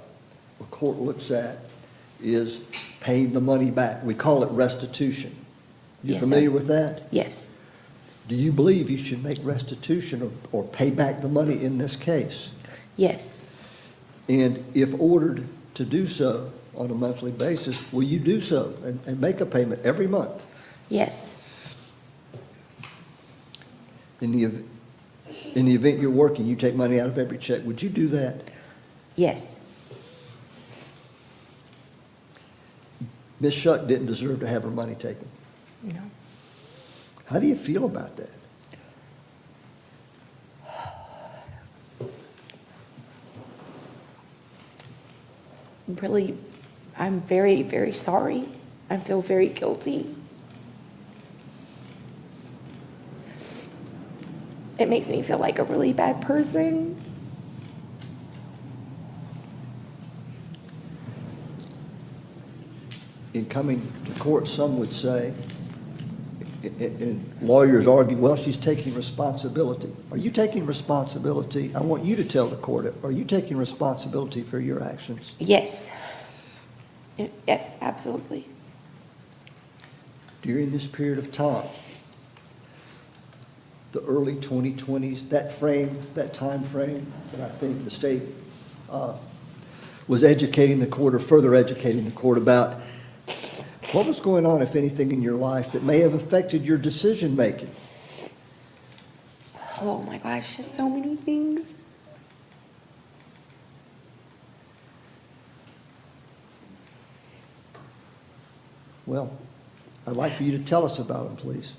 court looks at is paying the money back. We call it restitution. You Yes, sir. familiar with that? Yes. Do you believe you should make restitution or pay back the money in this case? Yes. And if ordered to do so on a monthly basis, will you do so and make a payment every month? Yes. In the event you're working, you take money out of every check. Would you do that? Yes. Ms. Shuck didn't deserve to have her money taken. No. How do you feel about that? Really, I'm very, very sorry. I feel very guilty. It makes me feel like a really bad person. In coming to court, some would say, and lawyers argue, well, she's taking responsibility. Are you taking responsibility? I want you to tell the court, are you taking responsibility for your actions? Yes. Yes, absolutely. During this period of time, the early 2020s, that time frame that I think the state was educating the court or further educating the court about what was going on, if anything, in your life that may have affected your decision-making? Oh my gosh, just so many things. Well, I'd like for you to tell us about them, please.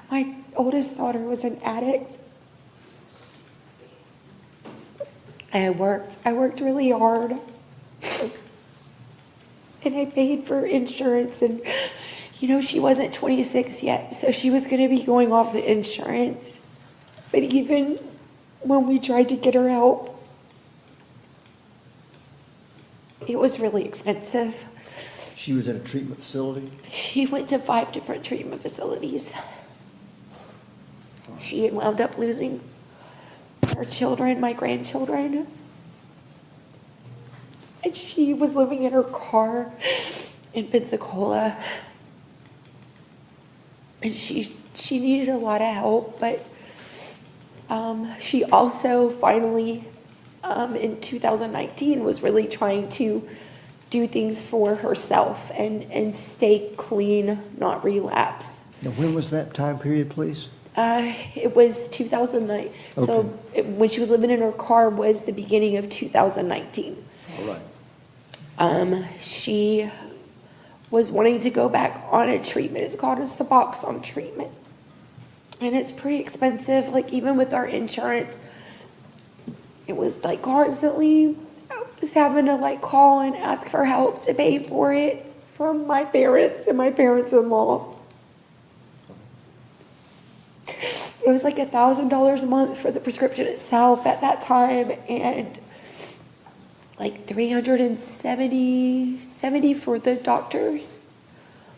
My oldest daughter was an addict. I worked really hard. And I paid for insurance, and she wasn't 26 yet, so she was gonna be going off the insurance. But even when we tried to get her help, it was really expensive. She was in a treatment facility? She went to 5 different treatment facilities. She had wound up losing her children, my grandchildren. And she was living in her car in Pensacola. And she needed a lot of help, but she also finally in 2019 was really trying to do things for herself and stay clean, not relapse. Now, when was that time period, please? It was 2009. So when she was living in her car was the beginning of 2019. All right. She was wanting to go back on a treatment. It's called a Suboxone treatment. And it's pretty expensive. Like even with our insurance, it was like constantly, I was having to like call and ask for help to pay for it from my parents and my parents-in-law. It was like $1,000 a month for the prescription itself at that time, and like $370 for the doctor's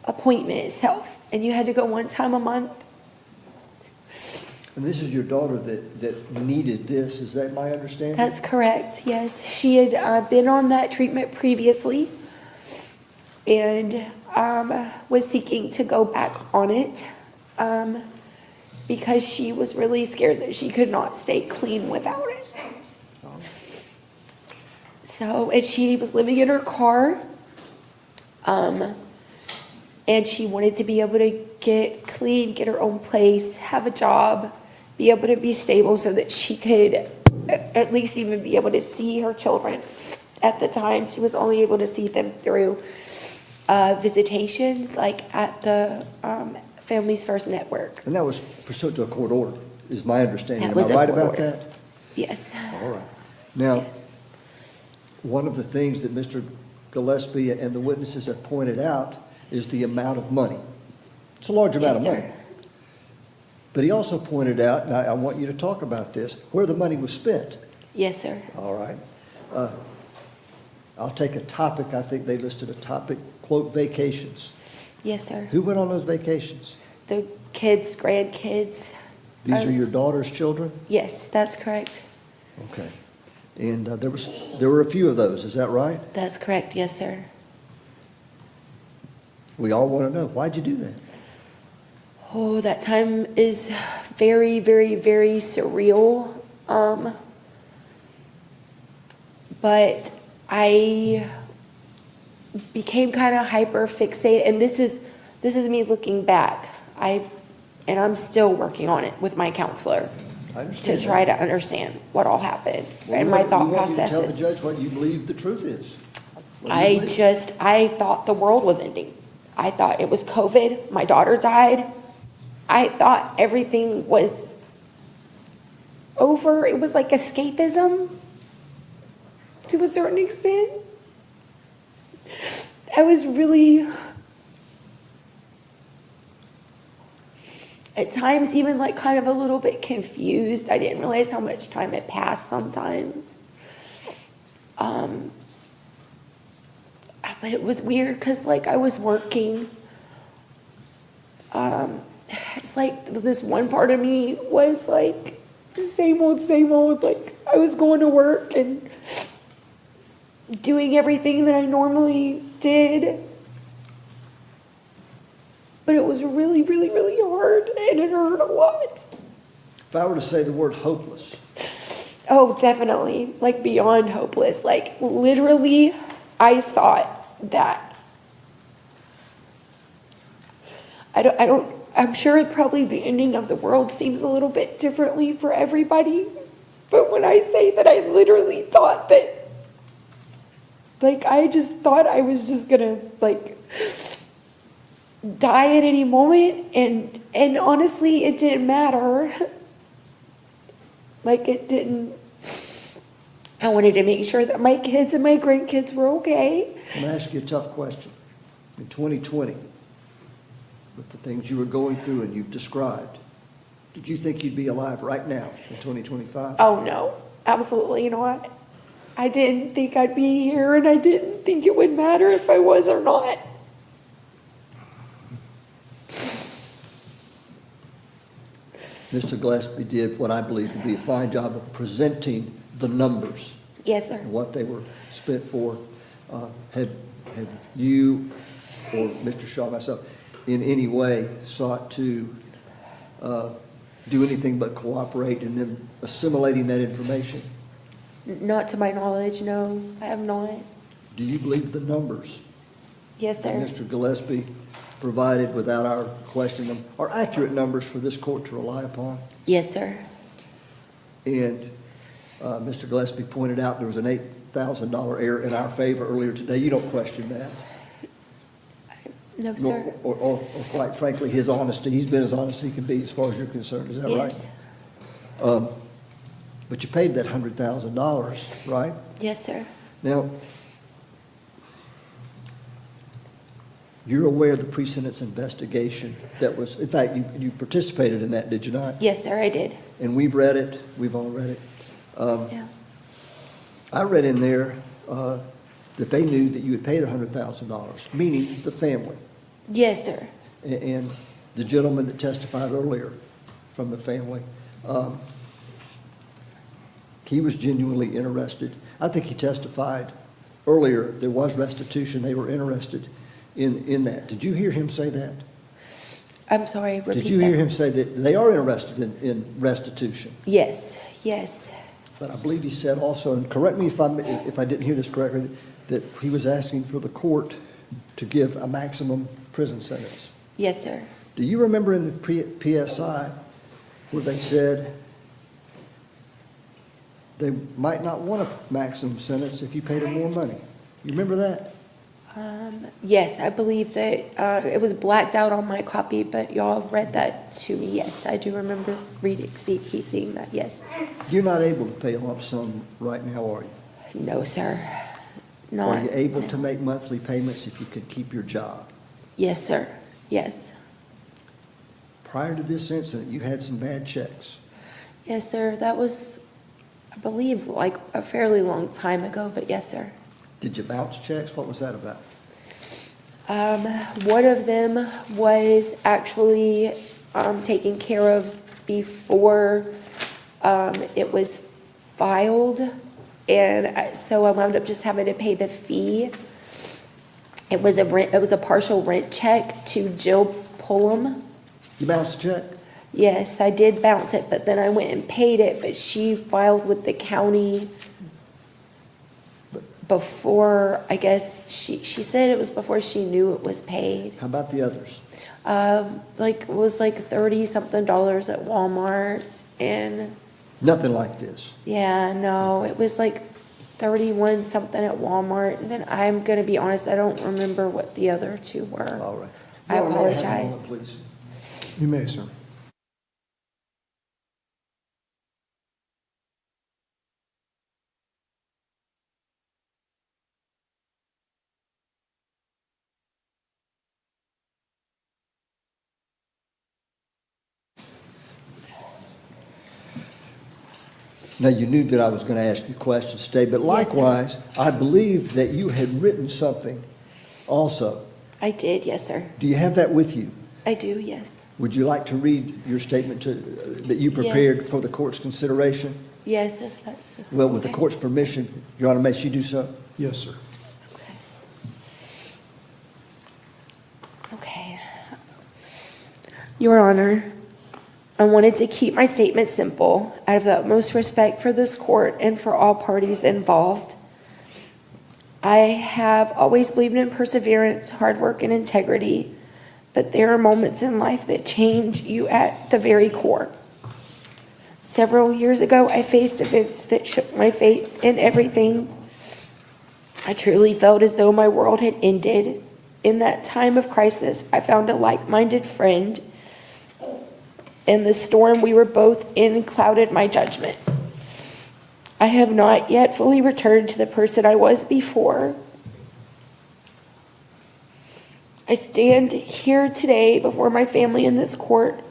appointment itself. And you had to go one time a month. And this is your daughter that needed this, is that my understanding? That's correct, yes. She had been on that treatment previously and was seeking to go back on it because she was really scared that she could not stay clean without it. So, and she was living in her car, and she wanted to be able to get clean, get her own place, have a job, be able to be stable so that she could at least even be able to see her children. At the time, she was only able to see them through visitation, like at the Families First Network. And that was pursuant to a court order, is my understanding. That was Am I a right court about order. that? Yes. All right. Now, Yes. one of the things that Mr. Gillespie and the witnesses have pointed out is the amount of money. It's a large amount of Yes, money. sir. But he also pointed out, and I want you to talk about this, where the money was spent. Yes, sir. All right. I'll take a topic. I think they listed a topic, quote, vacations. Yes, sir. Who went on those vacations? The kids, grandkids. These are your daughter's children? Yes, that's correct. Okay. And there were a few of those, is that right? That's correct, yes, sir. We all want to know, why'd you do that? Oh, that time is very, very, very surreal. But I became kind of hyper fixated, and this is me looking back. And I'm still working on it with my counselor I understand to try that. to understand what all happened Well, and my thought We want you to tell the processes. judge what you believe the truth is. What do you believe? I thought the world was ending. I thought it was COVID. My daughter died. I thought everything was over. It was like escapism to a certain extent. I was really, at times, even like kind of a little bit confused. I didn't realize how much time had passed sometimes. But it was weird because like I was working. It's like this one part of me was like same old, like I was going to work and doing everything that I normally did. But it was really, really, really hard and it hurt a lot. If I were to say the word hopeless, Oh, definitely, like beyond hopeless. Like literally, I thought that I'm sure probably the ending of the world seems a little bit differently for everybody. But when I say that I literally thought that, like, I just thought I was just gonna, like, die at any moment. And honestly, it didn't matter. Like, it didn't. I wanted to make sure that my kids and my grandkids were okay. I'm going to ask you a tough question. In 2020, with the things you were going through and you've described, did you think you'd be alive right now in 2025? Oh, no, absolutely not. I didn't think I'd be here, and I didn't think it would matter if I was or not. Mr. Gillespie did what I believe would be a fine job of presenting the numbers Yes, sir. and what they were spent for. Have you or Mr. Shaw, myself, in any way sought to do anything but cooperate in them assimilating that information? Not to my knowledge, no, I have not. Do you believe the numbers Yes, that sir. Mr. Gillespie provided without our questioning them are accurate numbers for this court to rely upon? Yes, sir. And Mr. Gillespie pointed out there was an $8,000 error in our favor earlier today. You don't question that? No, sir. Or quite frankly, his honesty. He's been as honest as he can be as far as you're concerned. Is that right? Yes. But you paid that $100,000, right? Yes, sir. Now, you're aware of the pre-sentence investigation that was, in fact, you participated in that, did you not? Yes, sir, I did. And we've read it, we've all read it. Yeah. I read in there that they knew that you had paid $100,000, meaning the family. Yes, sir. And the gentleman that testified earlier from the family, he was genuinely interested. I think he testified earlier, there was restitution, they were interested in that. Did you hear him say that? I'm sorry, repeat that. Did you hear him say that they are interested in restitution? Yes, yes. But I believe he said also, and correct me if I didn't hear this correctly, that he was asking for the court to give a maximum prison sentence. Yes, sir. Do you remember in the PSI where they said they might not want a maximum sentence if you paid them more money? You remember that? Yes, I believe that it was blacked out on my copy, but y'all read that to me. Yes, I do remember seeing that, yes. You're not able to pay a lump sum right now, are you? No, sir. Are Not. you able to make monthly payments if you could keep your job? Yes, sir. Yes. Prior to this incident, you had some bad checks. Yes, sir. That was, I believe, like a fairly long time ago, but yes, sir. Did you bounce checks? What was that about? One of them was actually taken care of before it was filed, and so I wound up just having to pay the fee. It was a partial rent check to Jill Pullum. You bounced a check? Yes, I did bounce it, but then I went and paid it, but she filed with the county before, I guess, she said it was before she knew it was paid. How about the others? It was like $30-something at Walmart, and Nothing like this. yeah, no, it was like 31-something at Walmart, and then I'm gonna be honest, I don't remember what the other two were. All right. I Laura, may have a apologize. moment, please. You may, sir. Now, you knew that I was going to ask you questions today, but Yes, sir. likewise, I believe that you had written something also. I did, yes, sir. Do you have that with you? I do, yes. Would you like to read your statement that you prepared Yes. for the court's consideration? Yes, if that's. Well, with the okay. court's permission, Your Honor, may she do so? Yes, sir. Okay. Your Honor, I wanted to keep my statement simple out of the utmost respect for this court and for all parties involved. I have always believed in perseverance, hard work, and integrity, but there are moments in life that change you at the very core. Several years ago, I faced events that shook my faith in everything. I truly felt as though my world had ended. In that time of crisis, I found a like-minded friend, and the storm we were both in clouded my judgment. I have not yet fully returned to the person I was before. I stand here today before my family in this court,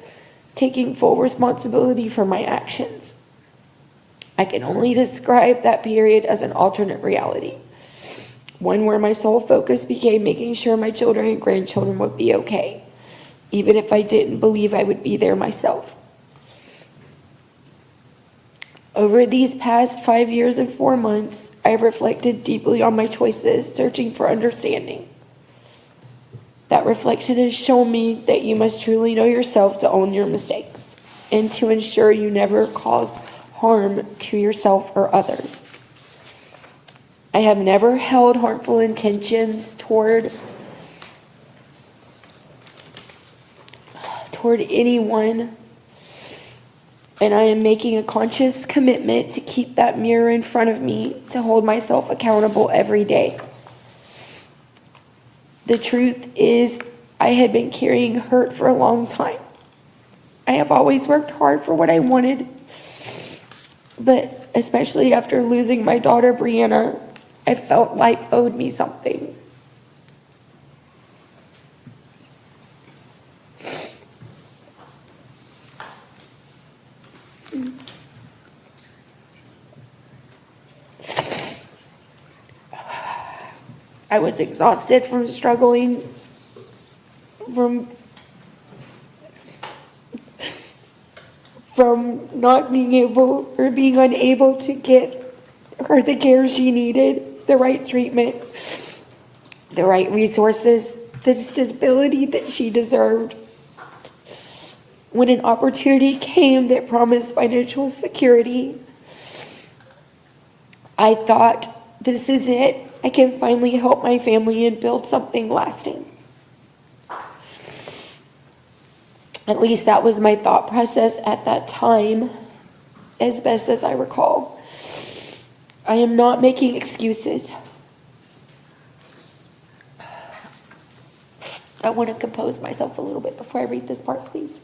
taking full responsibility for my actions. I can only describe that period as an alternate reality, one where my sole focus became making sure my children and grandchildren would be okay, even if I didn't believe I would be there myself. Over these past 5 years and 4 months, I have reflected deeply on my choices, searching for understanding. That reflection has shown me that you must truly know yourself to own your mistakes and to ensure you never cause harm to yourself or others. I have never held harmful intentions toward anyone. And I am making a conscious commitment to keep that mirror in front of me, to hold myself accountable every day. The truth is, I had been carrying hurt for a long time. I have always worked hard for what I wanted, but especially after losing my daughter, Brianna, I felt life owed me something. I was exhausted from struggling, from not being able or being unable to get her the care she needed, the right treatment, the right resources, the stability that she deserved. When an opportunity came that promised financial security, I thought, this is it. I can finally help my family and build something lasting. At least that was my thought process at that time, as best as I recall. I am not making excuses. I want to compose myself a little bit before I read this part, please.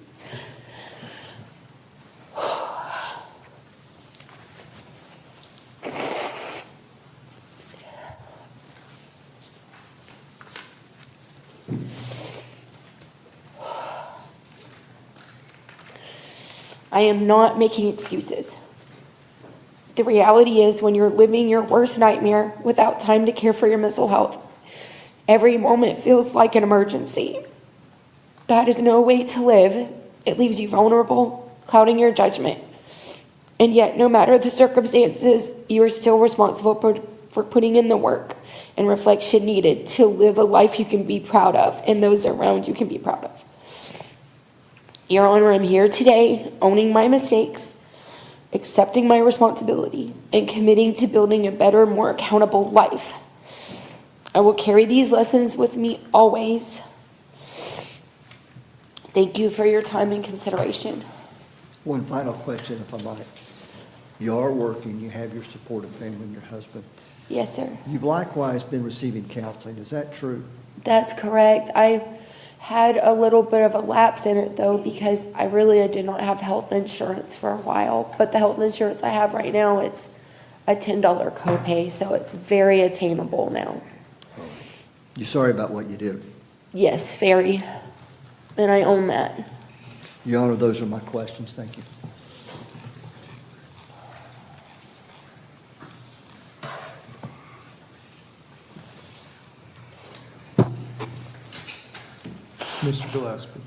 I am not making excuses. The reality is, when you're living your worst nightmare without time to care for your mental health, every moment feels like an emergency. That is no way to live. It leaves you vulnerable, clouding your judgment. And yet, no matter the circumstances, you are still responsible for putting in the work and reflection needed to live a life you can be proud of and those around you can be proud of. Your Honor, I'm here today owning my mistakes, accepting my responsibility, and committing to building a better, more accountable life. I will carry these lessons with me always. Thank you for your time and consideration. One final question, if I might. You are working, you have your supportive family and your husband. Yes, sir. You've likewise been receiving counseling, is that true? That's correct. I had a little bit of a lapse in it, though, because I did not have health insurance for a while. But the health insurance I have right now, it's a $10 copay, so it's very attainable now. You're sorry about what you did. Yes, very. And I own that. Your Honor, those are my questions. Thank you. Mr. Gillespie.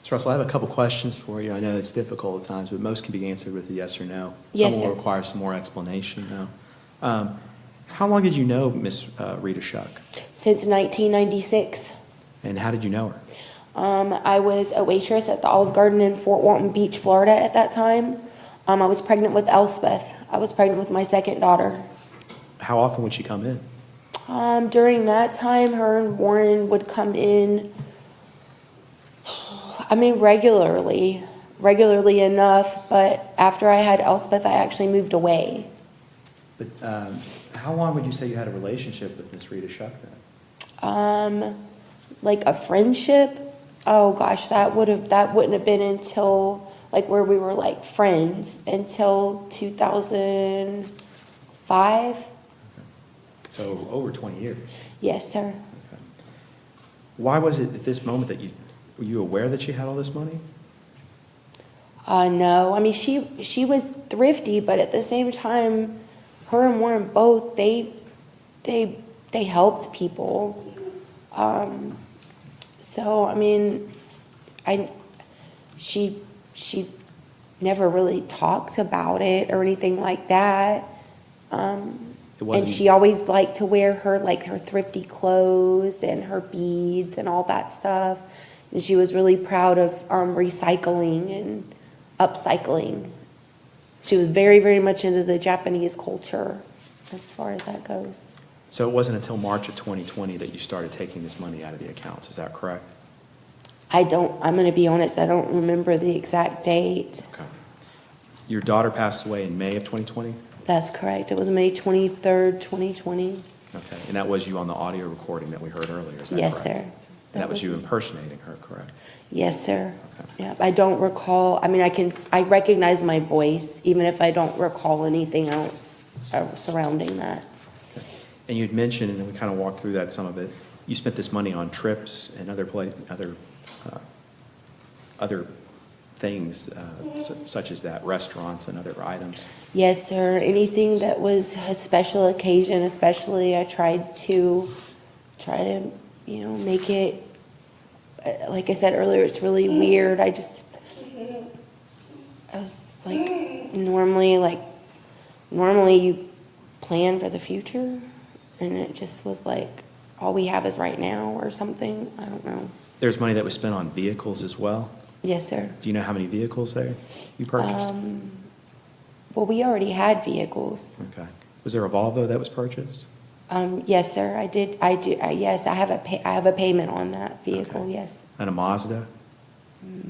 Mr. Russell, I have a couple questions for you. I know it's difficult at times, but most can be answered with a yes or no. Yes, Some will sir. require some more explanation, though. How long did you know Miss Rita Shuck? Since 1996. And how did you know her? I was a waitress at the Olive Garden in Fort Walton Beach, Florida at that time. I was pregnant with Elspeth. I was pregnant with my second daughter. How often would she come in? During that time, her and Warren would come in, regularly enough, but after I had Elspeth, I actually moved away. But how long would you say you had a relationship with Miss Rita Shuck then? Like a friendship? Oh gosh, that wouldn't have been until, like, where we were like friends, until 2005. So over 20 years. Yes, sir. Okay. Why was it at this moment that were you aware that she had all this money? No, I mean, she was thrifty, but at the same time, her and Warren both, they helped people. So, I mean, she never really talks about it or anything like that. And she always liked to wear her thrifty clothes and her beads and all that stuff. And she was really proud of recycling and upcycling. She was very, very much into the Japanese culture as far as that goes. So it wasn't until March of 2020 that you started taking this money out of the accounts, is that correct? I'm going to be honest, I don't remember the exact date. Okay. Your daughter passed away in May of 2020? That's correct. It was May 23rd, 2020. Okay, and that was you on the audio recording that we heard earlier, is that correct? Yes, sir. And that was you impersonating her, correct? Yes, sir. Okay. Yeah, I don't recall, I mean, I recognize my voice, even if I don't recall anything else surrounding that. And you'd mentioned, and we kind of walked through that, some of it, you spent this money on trips and other things such as that, restaurants and other items. Yes, sir. Anything that was a special occasion, especially, I tried to, make it, like I said earlier, it's really weird. I was like, normally you plan for the future, and it just was like, all we have is right now or something. I don't know. There's money that was spent on vehicles as well. Yes, sir. Do you know how many vehicles you purchased? Well, we already had vehicles. Okay. Was there a Volvo that was purchased? Yes, sir. I do. Yes, I have a payment on that vehicle. Okay. Yes. And a Mazda?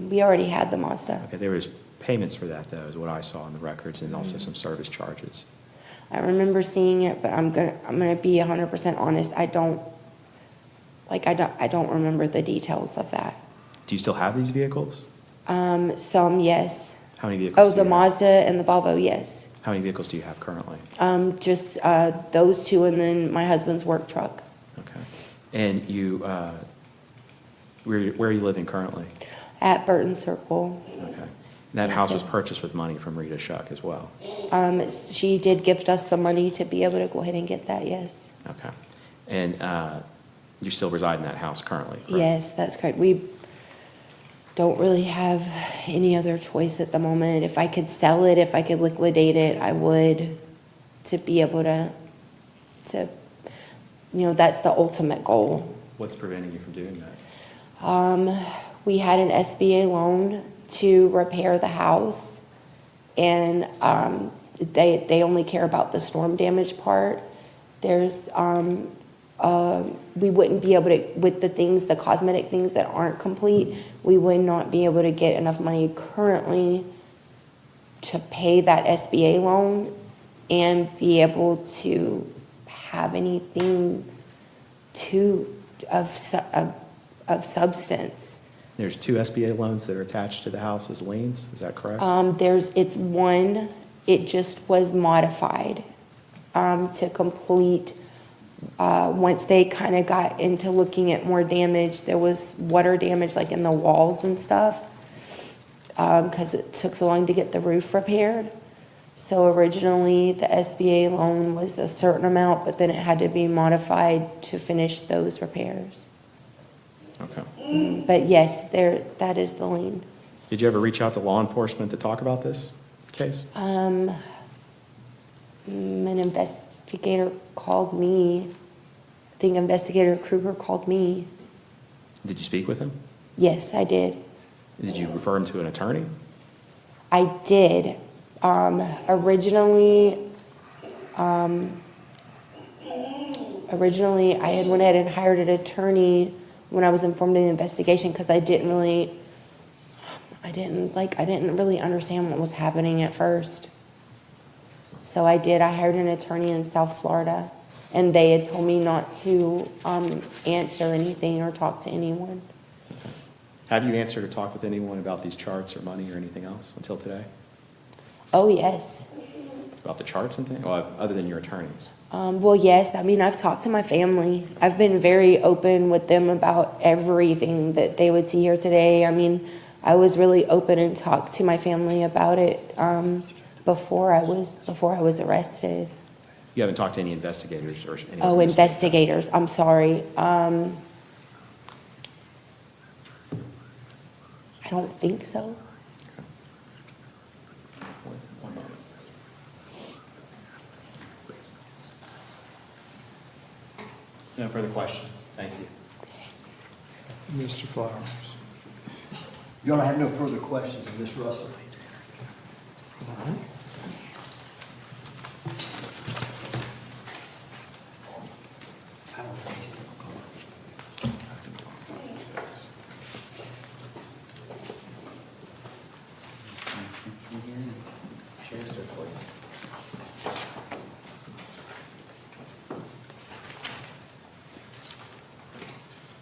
We already had the Mazda. Okay, there was payments for that, though, is what I saw in the records, and also some service charges. I remember seeing it, but I'm gonna be 100% honest. I don't remember the details of that. Do you still have these vehicles? Some, yes. How many vehicles Oh, do the you have? Mazda and the Volvo, yes. How many vehicles do you have currently? Just those two, and then my husband's work truck. Okay. And you, where are you living currently? At Burton Circle. Okay. And that Yes, house sir. was purchased with money from Rita Shuck as well? She did gift us some money to be able to go ahead and get that, yes. Okay. And you still reside in that house currently, correct? Yes, that's correct. We don't really have any other choice at the moment. If I could sell it, if I could liquidate it, I would, to be able to, that's the ultimate goal. What's preventing you from doing that? We had an SBA loan to repair the house, and they only care about the storm damage part. There's we wouldn't be able to, with the cosmetic things that aren't complete, we would not be able to get enough money currently to pay that SBA loan and be able to have anything of substance. There's 2 SBA loans that are attached to the house as liens, is that correct? It's one, it just was modified to complete. Once they kind of got into looking at more damage, there was water damage like in the walls and stuff, because it took so long to get the roof repaired. So originally, the SBA loan was a certain amount, but then it had to be modified to finish those repairs. Okay. But yes, that is the lien. Did you ever reach out to law enforcement to talk about this case? An investigator called me. I think Investigator Kruger called me. Did you speak with him? Yes, I did. Did you refer him to an attorney? I did. Originally, I had went ahead and hired an attorney when I was informed of the investigation, because I didn't really understand what was happening at first. So I hired an attorney in South Florida, and they had told me not to answer anything or talk to anyone. Have you answered or talked with anyone about these charts or money or anything else until today? Oh, yes. About the charts and things, well, other than your attorneys? Well, yes. I mean, I've talked to my family. I've been very open with them about everything that they would see here today. I mean, I was really open and talked to my family about it before I was arrested. You haven't talked to any investigators or anyone? Oh, investigators. I'm sorry. I don't think so. One moment. No further questions. Thank you. Mr. Flowers. Your Honor, I have no further questions of Ms. Russell. All right.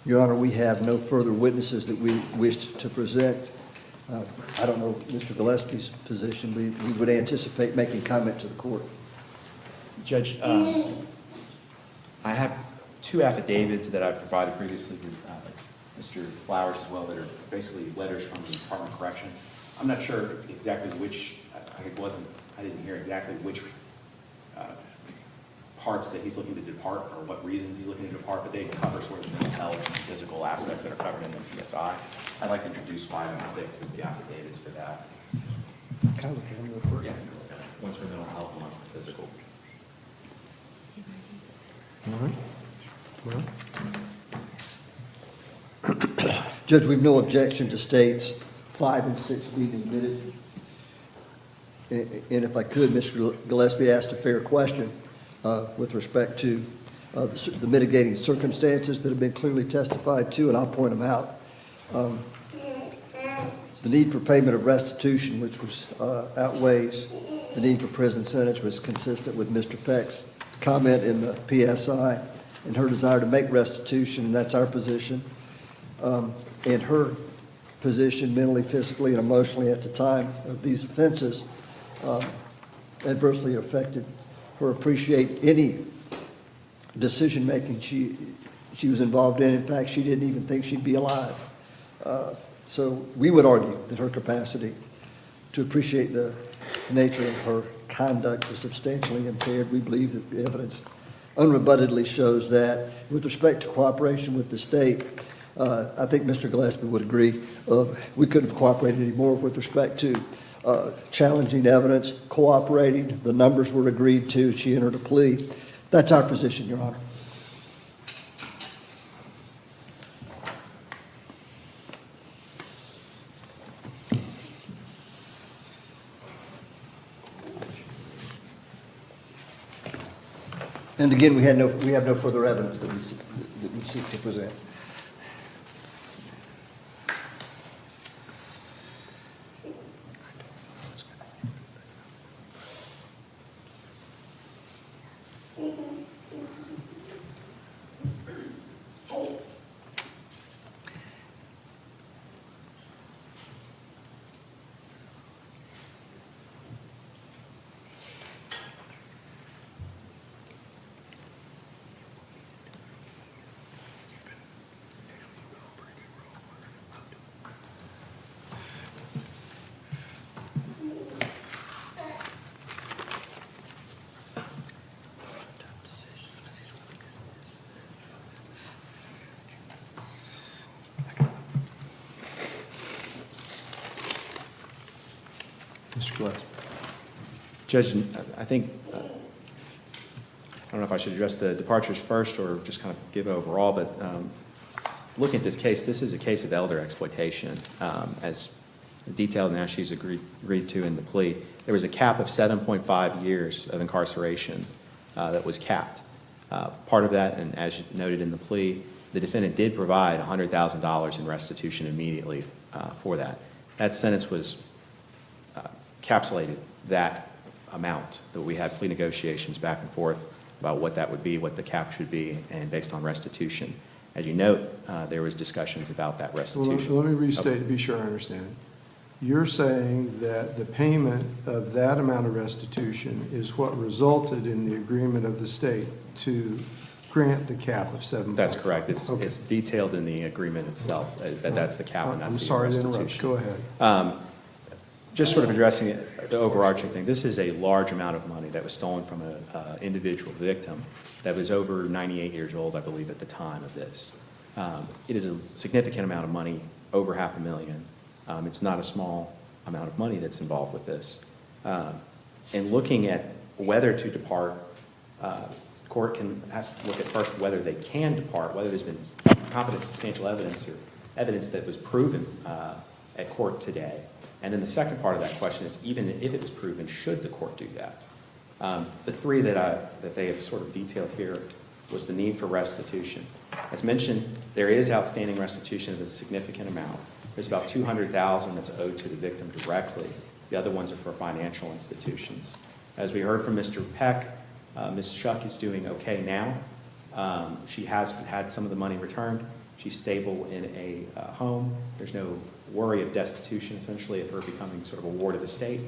Your Honor, we have no further witnesses that we wish to present. I don't know Mr. Gillespie's position. We would anticipate making comment to the court. Judge, I have two affidavits that I provided previously with Mr. Flowers as well that are basically letters from the Department of Corrections. I'm not sure exactly which, I didn't hear exactly which parts that he's looking to depart or what reasons he's looking to depart, but they cover sort of mental health and physical aspects that are covered in the PSI. I'd like to introduce 5 and 6 as the affidavits for that. Yeah, one's for mental health and one's for physical. All right. Judge, we've no objection to states 5 and 6 being admitted. And if I could, Mr. Gillespie asked a fair question with respect to the mitigating circumstances that have been clearly testified to, and I'll point them out. The need for payment of restitution, which was outweighs the need for prison sentence, was consistent with Mr. Peck's comment in the PSI and her desire to make restitution, and that's our position. And her position mentally, physically, and emotionally at the time of these offenses adversely affected her appreciate any decision-making she was involved in. In fact, she didn't even think she'd be alive. So we would argue that her capacity to appreciate the nature of her conduct was substantially impaired. We believe that the evidence unrebuttedly shows that. With respect to cooperation with the state, I think Mr. Gillespie would agree. We couldn't have cooperated anymore with respect to challenging evidence, cooperating. The numbers were agreed to. She entered a plea. That's our position, Your Honor. And again, we have no further evidence that we seek to present. Mr. Gillespie. Judge, I think, I don't know if I should address the departures first or just kind of give overall, but looking at this case, this is a case of elder exploitation. As detailed now, she's agreed to in the plea. There was a cap of 7.5 years of incarceration that was capped. Part of that, and as noted in the plea, the defendant did provide $100,000 in restitution immediately for that. That sentence was encapsulated that amount that we had plea negotiations back and forth about what that would be, what the cap should be, and based on restitution. As you note, there was discussions about that restitution. Well, let me restate to be sure I understand. You're saying that the payment of that amount of restitution is what resulted in the agreement of the state to grant the cap of 7. That's correct. Okay. It's detailed in the agreement itself, that that's the cap and that's the I'm restitution. sorry to interrupt. Go ahead. Just sort of addressing it, the overarching thing, this is a large amount of money that was stolen from an individual victim that was over 98 years old, I believe, at the time of this. It is a significant amount of money, over $500,000. It's not a small amount of money that's involved with this. And looking at whether to depart, court has to look at first whether they can depart, whether there's been competent substantial evidence or evidence that was proven at court today. And then the second part of that question is, even if it was proven, should the court do that? The three that they have sort of detailed here was the need for restitution. As mentioned, there is outstanding restitution of a significant amount. There's about $200,000 that's owed to the victim directly. The other ones are for financial institutions. As we heard from Mr. Peck, Ms. Shuck is doing okay now. She has had some of the money returned. She's stable in a home. There's no worry of destitution, essentially, of her becoming sort of a ward of the state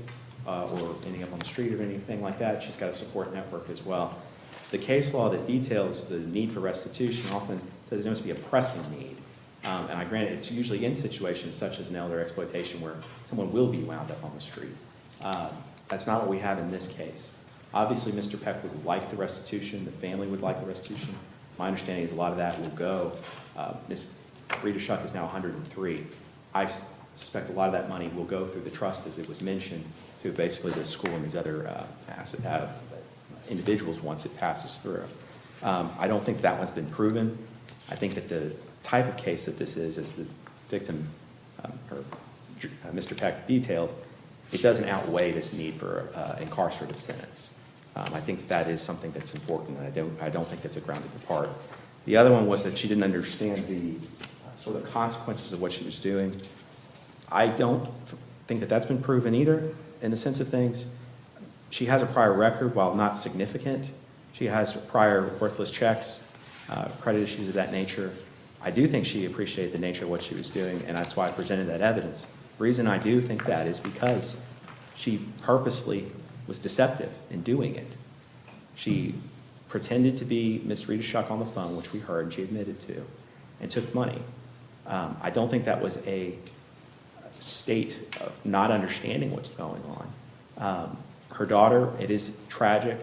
or ending up on the street or anything like that. She's got a support network as well. The case law that details the need for restitution often says there must be a pressing need. And I grant it's usually in situations such as an elder exploitation where someone will be wound up on the street. That's not what we have in this case. Obviously, Mr. Peck would like the restitution. The family would like the restitution. My understanding is a lot of that will go. Ms. Rita Shuck is now 103. I suspect a lot of that money will go through the trust, as it was mentioned, to basically this school and these other individuals once it passes through. I don't think that one's been proven. I think that the type of case that this is, as the victim, Mr. Peck detailed, it doesn't outweigh this need for an incarcerative sentence. I think that is something that's important, and I don't think that's a grounded apart. The other one was that she didn't understand the sort of consequences of what she was doing. I don't think that that's been proven either, in the sense of things. She has a prior record, while not significant. She has prior worthless checks, credit issues of that nature. I do think she appreciated the nature of what she was doing, and that's why I presented that evidence. The reason I do think that is because she purposely was deceptive in doing it. She pretended to be Miss Rita Shuck on the phone, which we heard and she admitted to, and took money. I don't think that was a state of not understanding what's going on. Her daughter, it is tragic.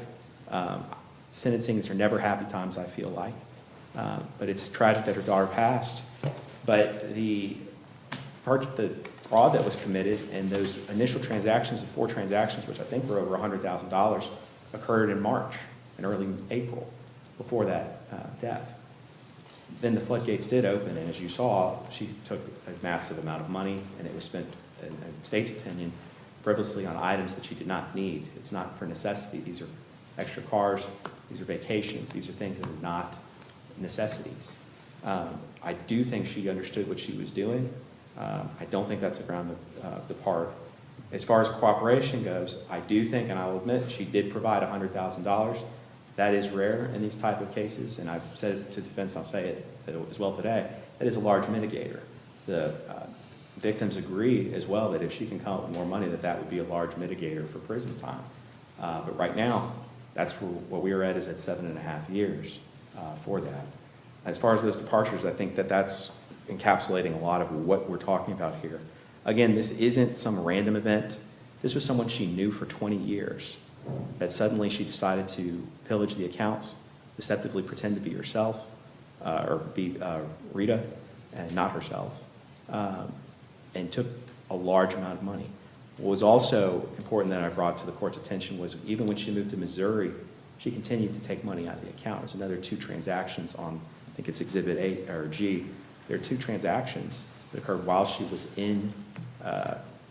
Sentencings are never happy times, I feel like. But it's tragic that her daughter passed. But the fraud that was committed and those initial transactions, the 4 transactions, which I think were over $100,000, occurred in March and early April before that death. Then the floodgates did open, and as you saw, she took a massive amount of money, and it was spent, in the state's opinion, frivolously on items that she did not need. It's not for necessity. These are extra cars, these are vacations, these are things that are not necessities. I do think she understood what she was doing. I don't think that's a ground of depart. As far as cooperation goes, I do think, and I will admit, she did provide $100,000. That is rare in these type of cases, and I've said it to defense, I'll say it as well today, that is a large mitigator. The victims agree as well that if she can come up with more money, that would be a large mitigator for prison time. But right now, that's what we are at, is at 7.5 years for that. As far as those departures, I think that that's encapsulating a lot of what we're talking about here. Again, this isn't some random event. This was someone she knew for 20 years, that suddenly she decided to pillage the accounts, deceptively pretend to be herself, or be Rita and not herself, and took a large amount of money. What was also important that I brought to the court's attention was even when she moved to Missouri, she continued to take money out of the account. There's another 2 transactions on, I think it's Exhibit 8 or G. There are 2 transactions that occurred while she was in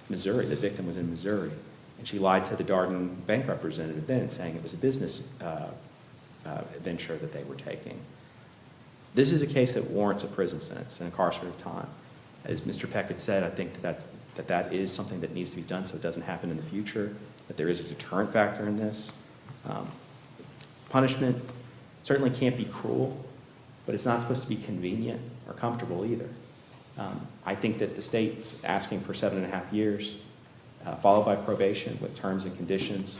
Missouri. The victim was in Missouri. And she lied to the Darden bank representative then, saying it was a business venture that they were taking. This is a case that warrants a prison sentence and incarcerative time. As Mr. Peck had said, I think that is something that needs to be done so it doesn't happen in the future, that there is a deterrent factor in this. Punishment certainly can't be cruel, but it's not supposed to be convenient or comfortable either. I think that the state's asking for 7.5 years, followed by probation with terms and conditions.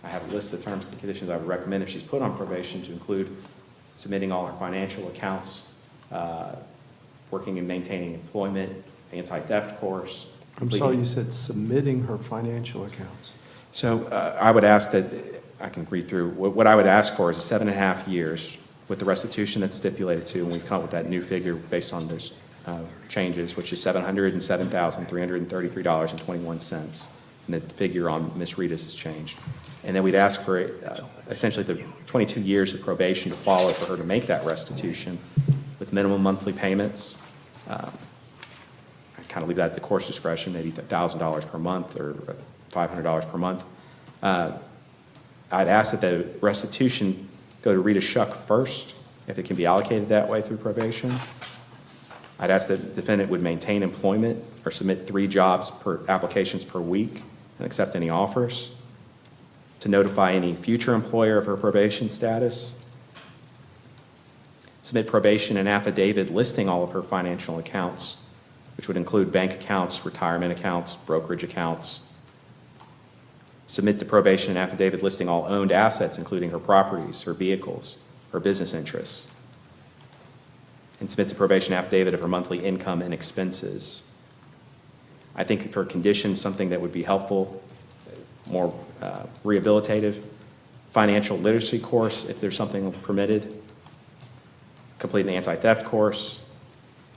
I have a list of terms and conditions I would recommend if she's put on probation to include submitting all her financial accounts, working and maintaining employment, anti-theft course. I'm sorry, you said submitting her financial accounts. So I would ask that, I can read through, what I would ask for is a 7.5 years with the restitution that's stipulated to, and we've come up with that new figure based on those changes, which is $707,333.21, and the figure on Ms. Rita's has changed. And then we'd ask for essentially the 22 years of probation to follow for her to make that restitution with minimum monthly payments. I kind of leave that at the court's discretion, maybe $1,000 per month or $500 per month. I'd ask that the restitution go to Rita Shuck first, if it can be allocated that way through probation. I'd ask that the defendant would maintain employment or submit 3 applications per week and accept any offers, to notify any future employer of her probation status, Submit probation and affidavit listing all of her financial accounts, which would include bank accounts, retirement accounts, brokerage accounts. Submit to probation and affidavit listing all owned assets, including her properties, her vehicles, her business interests. And submit to probation affidavit of her monthly income and expenses. I think for conditions, something that would be helpful, more rehabilitative, financial literacy course, if there's something permitted, complete an anti-theft course,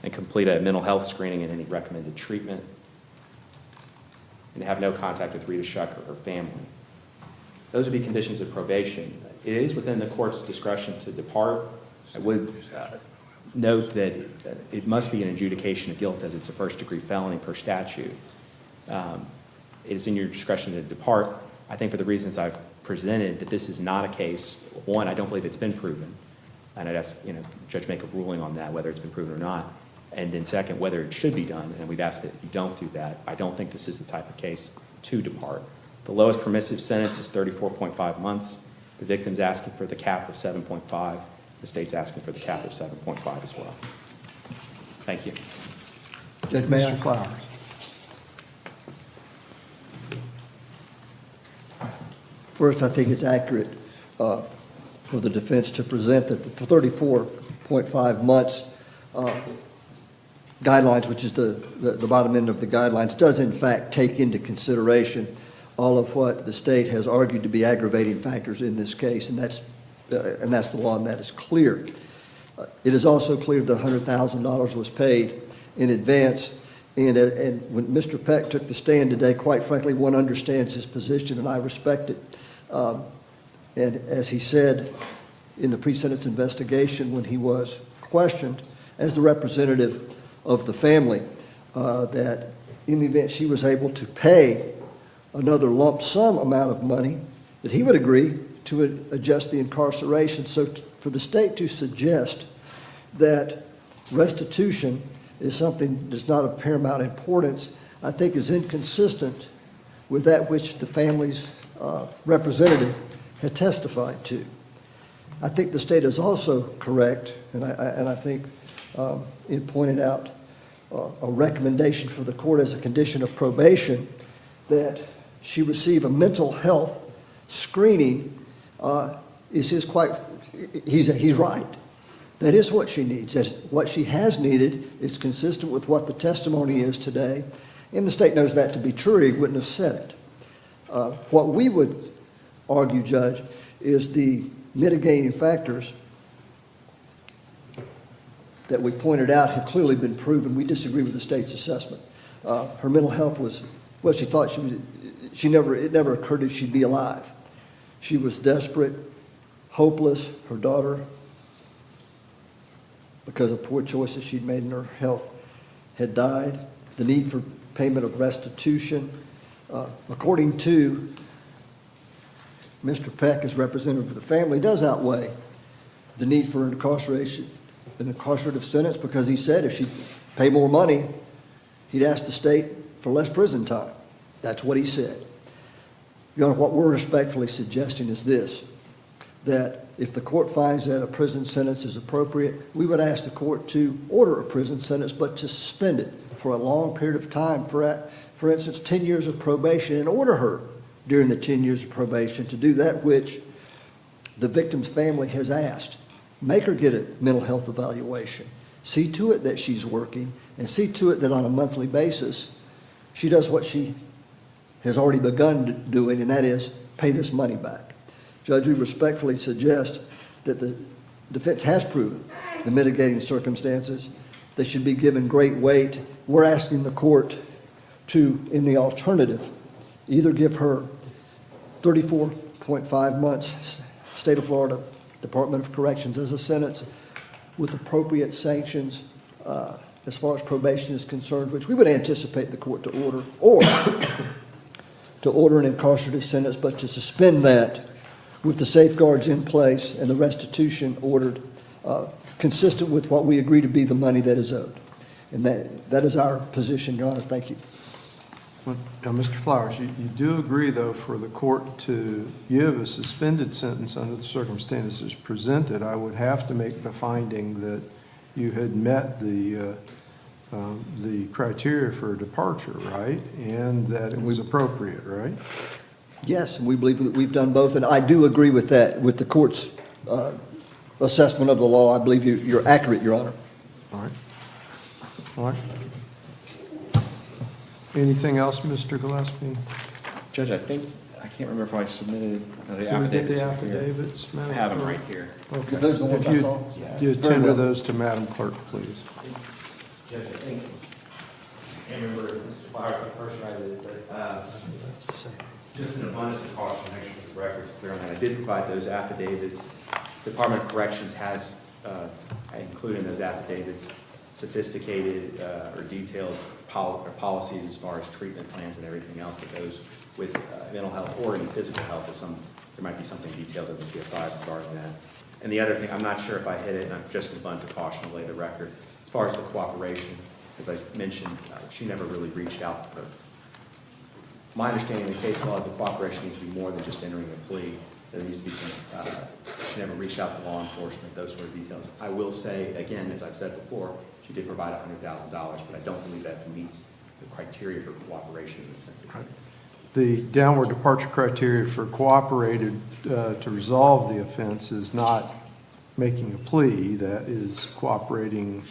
and complete a mental health screening and any recommended treatment, and have no contact with Rita Shuck or her family. Those would be conditions of probation. It is within the court's discretion to depart. I would note that it must be an adjudication of guilt, as it's a first-degree felony per statute. It is in your discretion to depart. I think for the reasons I've presented, that this is not a case, one, I don't believe it's been proven, and I'd ask, judge make a ruling on that, whether it's been proven or not. And then second, whether it should be done, and we've asked that you don't do that. I don't think this is the type of case to depart. The lowest permissive sentence is 34.5 months. The victim's asking for the cap of 7.5. The state's asking for the cap of 7.5 as well. Thank you. Judge Mayer. Mr. Flowers. First, I think it's accurate for the defense to present that the 34.5 months guidelines, which is the bottom end of the guidelines, does in fact take into consideration all of what the state has argued to be aggravating factors in this case, and that's the law, and that is clear. It is also clear that $100,000 was paid in advance, and when Mr. Peck took the stand today, quite frankly, one understands his position, and I respect it. And as he said in the pre-sentence investigation when he was questioned as the representative of the family, that in the event she was able to pay another lump sum amount of money, that he would agree to adjust the incarceration. So for the state to suggest that restitution is something that's not of paramount importance, I think is inconsistent with that which the family's representative had testified to. I think the state is also correct, and I think it pointed out a recommendation for the court as a condition of probation that she receive a mental health screening. He's right. That is what she needs. That's what she has needed. It's consistent with what the testimony is today, and the state knows that to be true. He wouldn't have said it. What we would argue, Judge, is the mitigating factors that we pointed out have clearly been proven. We disagree with the state's assessment. Her mental health was what she thought it never occurred that she'd be alive. She was desperate, hopeless. Her daughter, because of poor choices she'd made in her health, had died. The need for payment of restitution, according to Mr. Peck as representative of the family, does outweigh the need for an incarcerative sentence, because he said if she'd pay more money, he'd ask the state for less prison time. That's what he said. Your Honor, what we're respectfully suggesting is this, that if the court finds that a prison sentence is appropriate, we would ask the court to order a prison sentence, but to suspend it for a long period of time, for instance, 10 years of probation, and order her during the 10 years of probation to do that which the victim's family has asked. Make her get a mental health evaluation. See to it that she's working, and see to it that on a monthly basis she does what she has already begun doing, and that is pay this money back. Judge, we respectfully suggest that the defense has proven the mitigating circumstances. They should be given great weight. We're asking the court to, in the alternative, either give her 34.5 months, State of Florida Department of Corrections as a sentence with appropriate sanctions as far as probation is concerned, which we would anticipate the court to order, or to order an incarcerative sentence, but to suspend that with the safeguards in place and the restitution ordered consistent with what we agree to be the money that is owed. And that is our position, Your Honor. Thank you. Now, Mr. Flowers, you do agree, though, for the court to give a suspended sentence under the circumstances presented, I would have to make the finding that you had met the criteria for departure, right? And that it was appropriate, right? Yes, we believe that we've done both, and I do agree with that, with the court's assessment of the law. I believe you're accurate, Your Honor. All right. All right. Anything else, Mr. Gillespie? Judge, I can't remember if I submitted the Did we get affidavits. the up here. affidavits, I Madam have them Clerk? right here. Okay. Those are the ones If I you- saw? You Very tender well. those to Madam Clerk, please. Judge, I think, I can't remember if Mr. Flowers got first right, but just an abundance of caution, make sure the record's clear on that. I did provide those affidavits. Department of Corrections has, included in those affidavits, sophisticated or detailed policies as far as treatment plans and everything else that goes with mental health or even physical health. There might be something detailed in the PSI regarding that. And the other thing, I'm not sure if I hit it, and I'm just an abundance of caution to lay the record. As far as the cooperation, as I mentioned, she never really reached out. My understanding of the case law is that cooperation needs to be more than just entering a plea. There needs to be some, she never reached out to law enforcement, those sort of details. I will say, again, as I've said before, she did provide $100,000, but I don't believe that meets the criteria for cooperation in the sense of things. The downward departure criteria for cooperated to resolve the offense is not making a plea. That is cooperating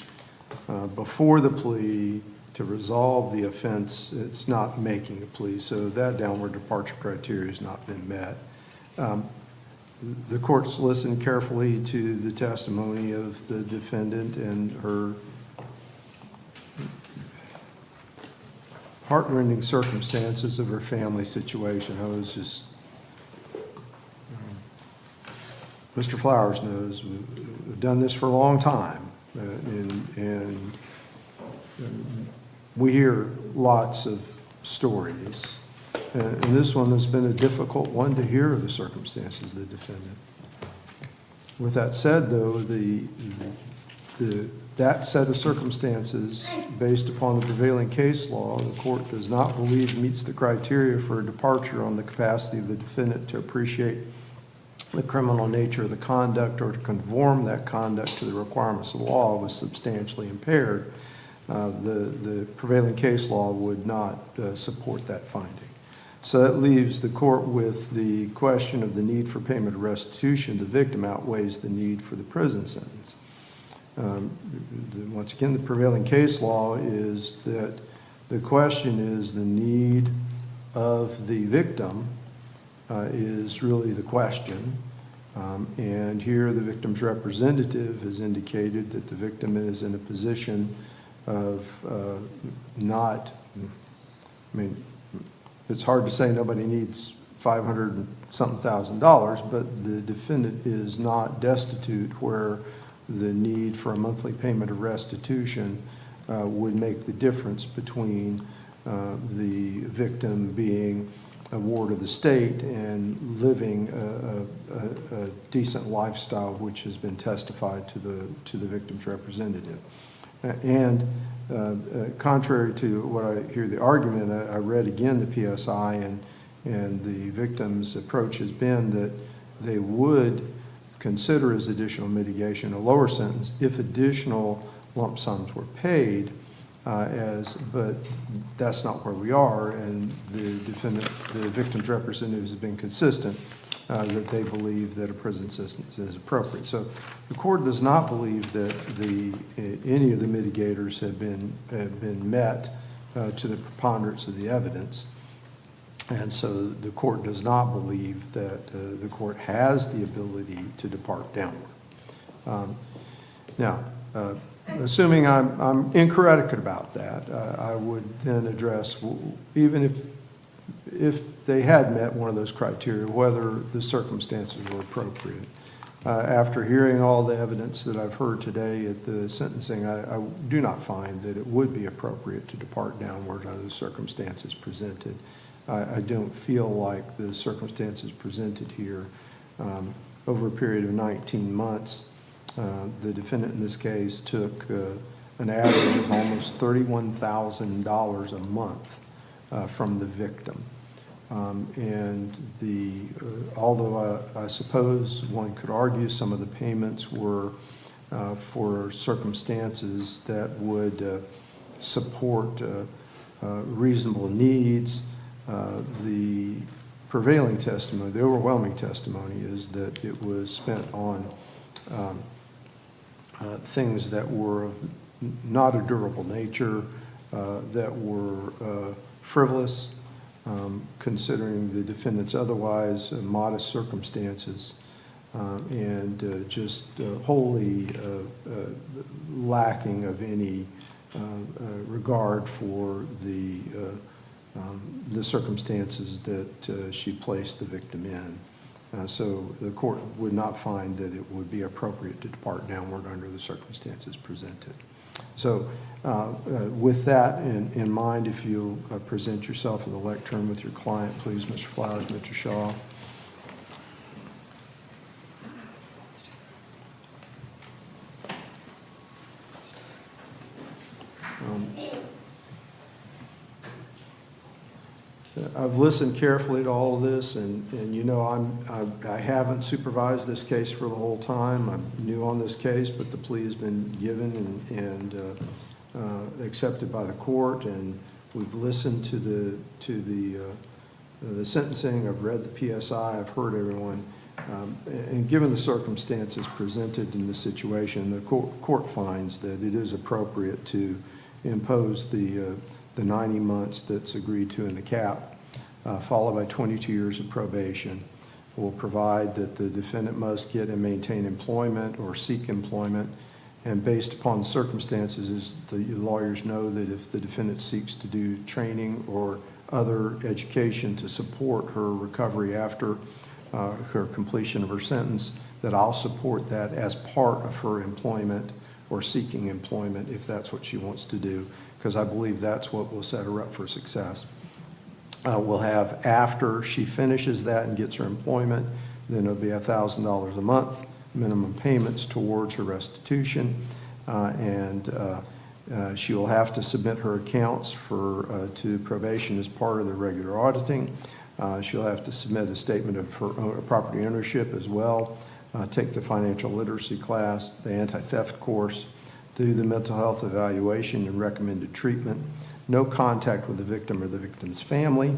before the plea to resolve the offense. It's not making a plea. So that downward departure criteria has not been met. The court's listened carefully to the testimony of the defendant and her heartrending circumstances of her family situation. I was just, Mr. Flowers knows, we've done this for a long time, and we hear lots of stories. And this one has been a difficult one to hear the circumstances of the defendant. With that said, though, that set of circumstances, based upon the prevailing case law, the court does not believe meets the criteria for a departure on the capacity of the defendant to appreciate the criminal nature of the conduct or to conform that conduct to the requirements of the law was substantially impaired. The prevailing case law would not support that finding. So that leaves the court with the question of the need for payment of restitution. The victim outweighs the need for the prison sentence. Once again, the prevailing case law is that the question is the need of the victim is really the question. And here the victim's representative has indicated that the victim is in a position of not, I mean, it's hard to say nobody needs $500 and something thousand, but the defendant is not destitute where the need for a monthly payment of restitution would make the difference between the victim being a ward of the state and living a decent lifestyle, which has been testified to the victim's representative. And contrary to what I hear the argument, I read again the PSI, and the victim's approach has been that they would consider as additional mitigation a lower sentence if additional lump sums were paid, but that's not where we are, and the victim's representatives have been consistent that they believe that a prison sentence is appropriate. So the court does not believe that any of the mitigators have been met to the preponderance of the evidence. And so the court does not believe that the court has the ability to depart downward. Now, assuming I'm incorrect about that, I would then address, even if they had met one of those criteria, whether the circumstances were appropriate. After hearing all the evidence that I've heard today at the sentencing, I do not find that it would be appropriate to depart downward under the circumstances presented. I don't feel like the circumstances presented here over a period of 19 months, the defendant in this case took an average of almost $31,000 a month from the victim. And although I suppose one could argue some of the payments were for circumstances that would support reasonable needs, the prevailing testimony, the overwhelming testimony is that it was spent on things that were of not a durable nature, that were frivolous, considering the defendant's otherwise modest circumstances, and just wholly lacking of any regard for the circumstances that she placed the victim in. So the court would not find that it would be appropriate to depart downward under the circumstances presented. So with that in mind, if you'll present yourself in the lectern with your client, please, Mr. Flowers, Mr. Shaw. I've listened carefully to all of this, and you know, I haven't supervised this case for the whole time. I'm new on this case, but the plea has been given and accepted by the court, and we've listened to the sentencing. I've read the PSI. I've heard everyone, and given the circumstances presented in this situation, the court finds that it is appropriate to impose the 90 months that's agreed to in the cap, followed by 22 years of probation. Will provide that the defendant must get and maintain employment or seek employment, and based upon the circumstances, as the lawyers know, that if the defendant seeks to do training or other education to support her recovery after her completion of her sentence, that I'll support that as part of her employment or seeking employment if that's what she wants to do, because I believe that's what will set her up for success. We'll have, after she finishes that and gets her employment, then it'll be $1,000 a month minimum payments towards her restitution, and she will have to submit her accounts to probation as part of the regular auditing. She'll have to submit a statement of her property ownership as well, take the financial literacy class, the anti-theft course, do the mental health evaluation and recommended treatment, no contact with the victim or the victim's family,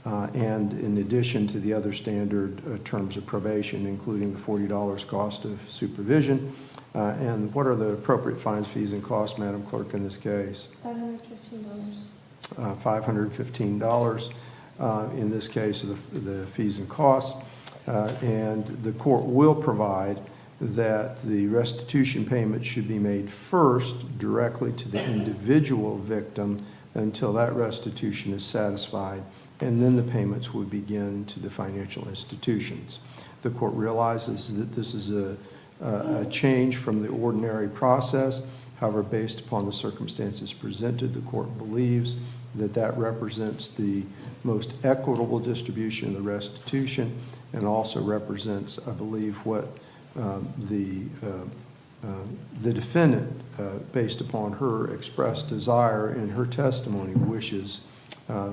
and in addition to the other standard terms of probation, including the $40 cost of supervision. And what are the appropriate fines, fees, and costs, Madam Clerk, in this case? $515. $515 in this case, the fees and costs. And the court will provide that the restitution payment should be made first directly to the individual victim until that restitution is satisfied, and then the payments would begin to the financial institutions. The court realizes that this is a change from the ordinary process. However, based upon the circumstances presented, the court believes that that represents the most equitable distribution of the restitution, and also represents, I believe, what the defendant, based upon her expressed desire in her testimony, wishes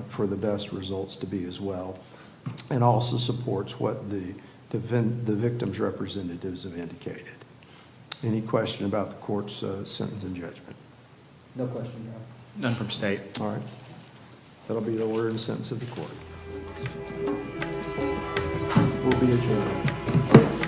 for the best results to be as well, and also supports what the victim's representatives have indicated. Any question about the court's sentence and judgment? No question, Your Honor. None from state. All right. That'll be the order and sentence of the court. We'll be adjourned.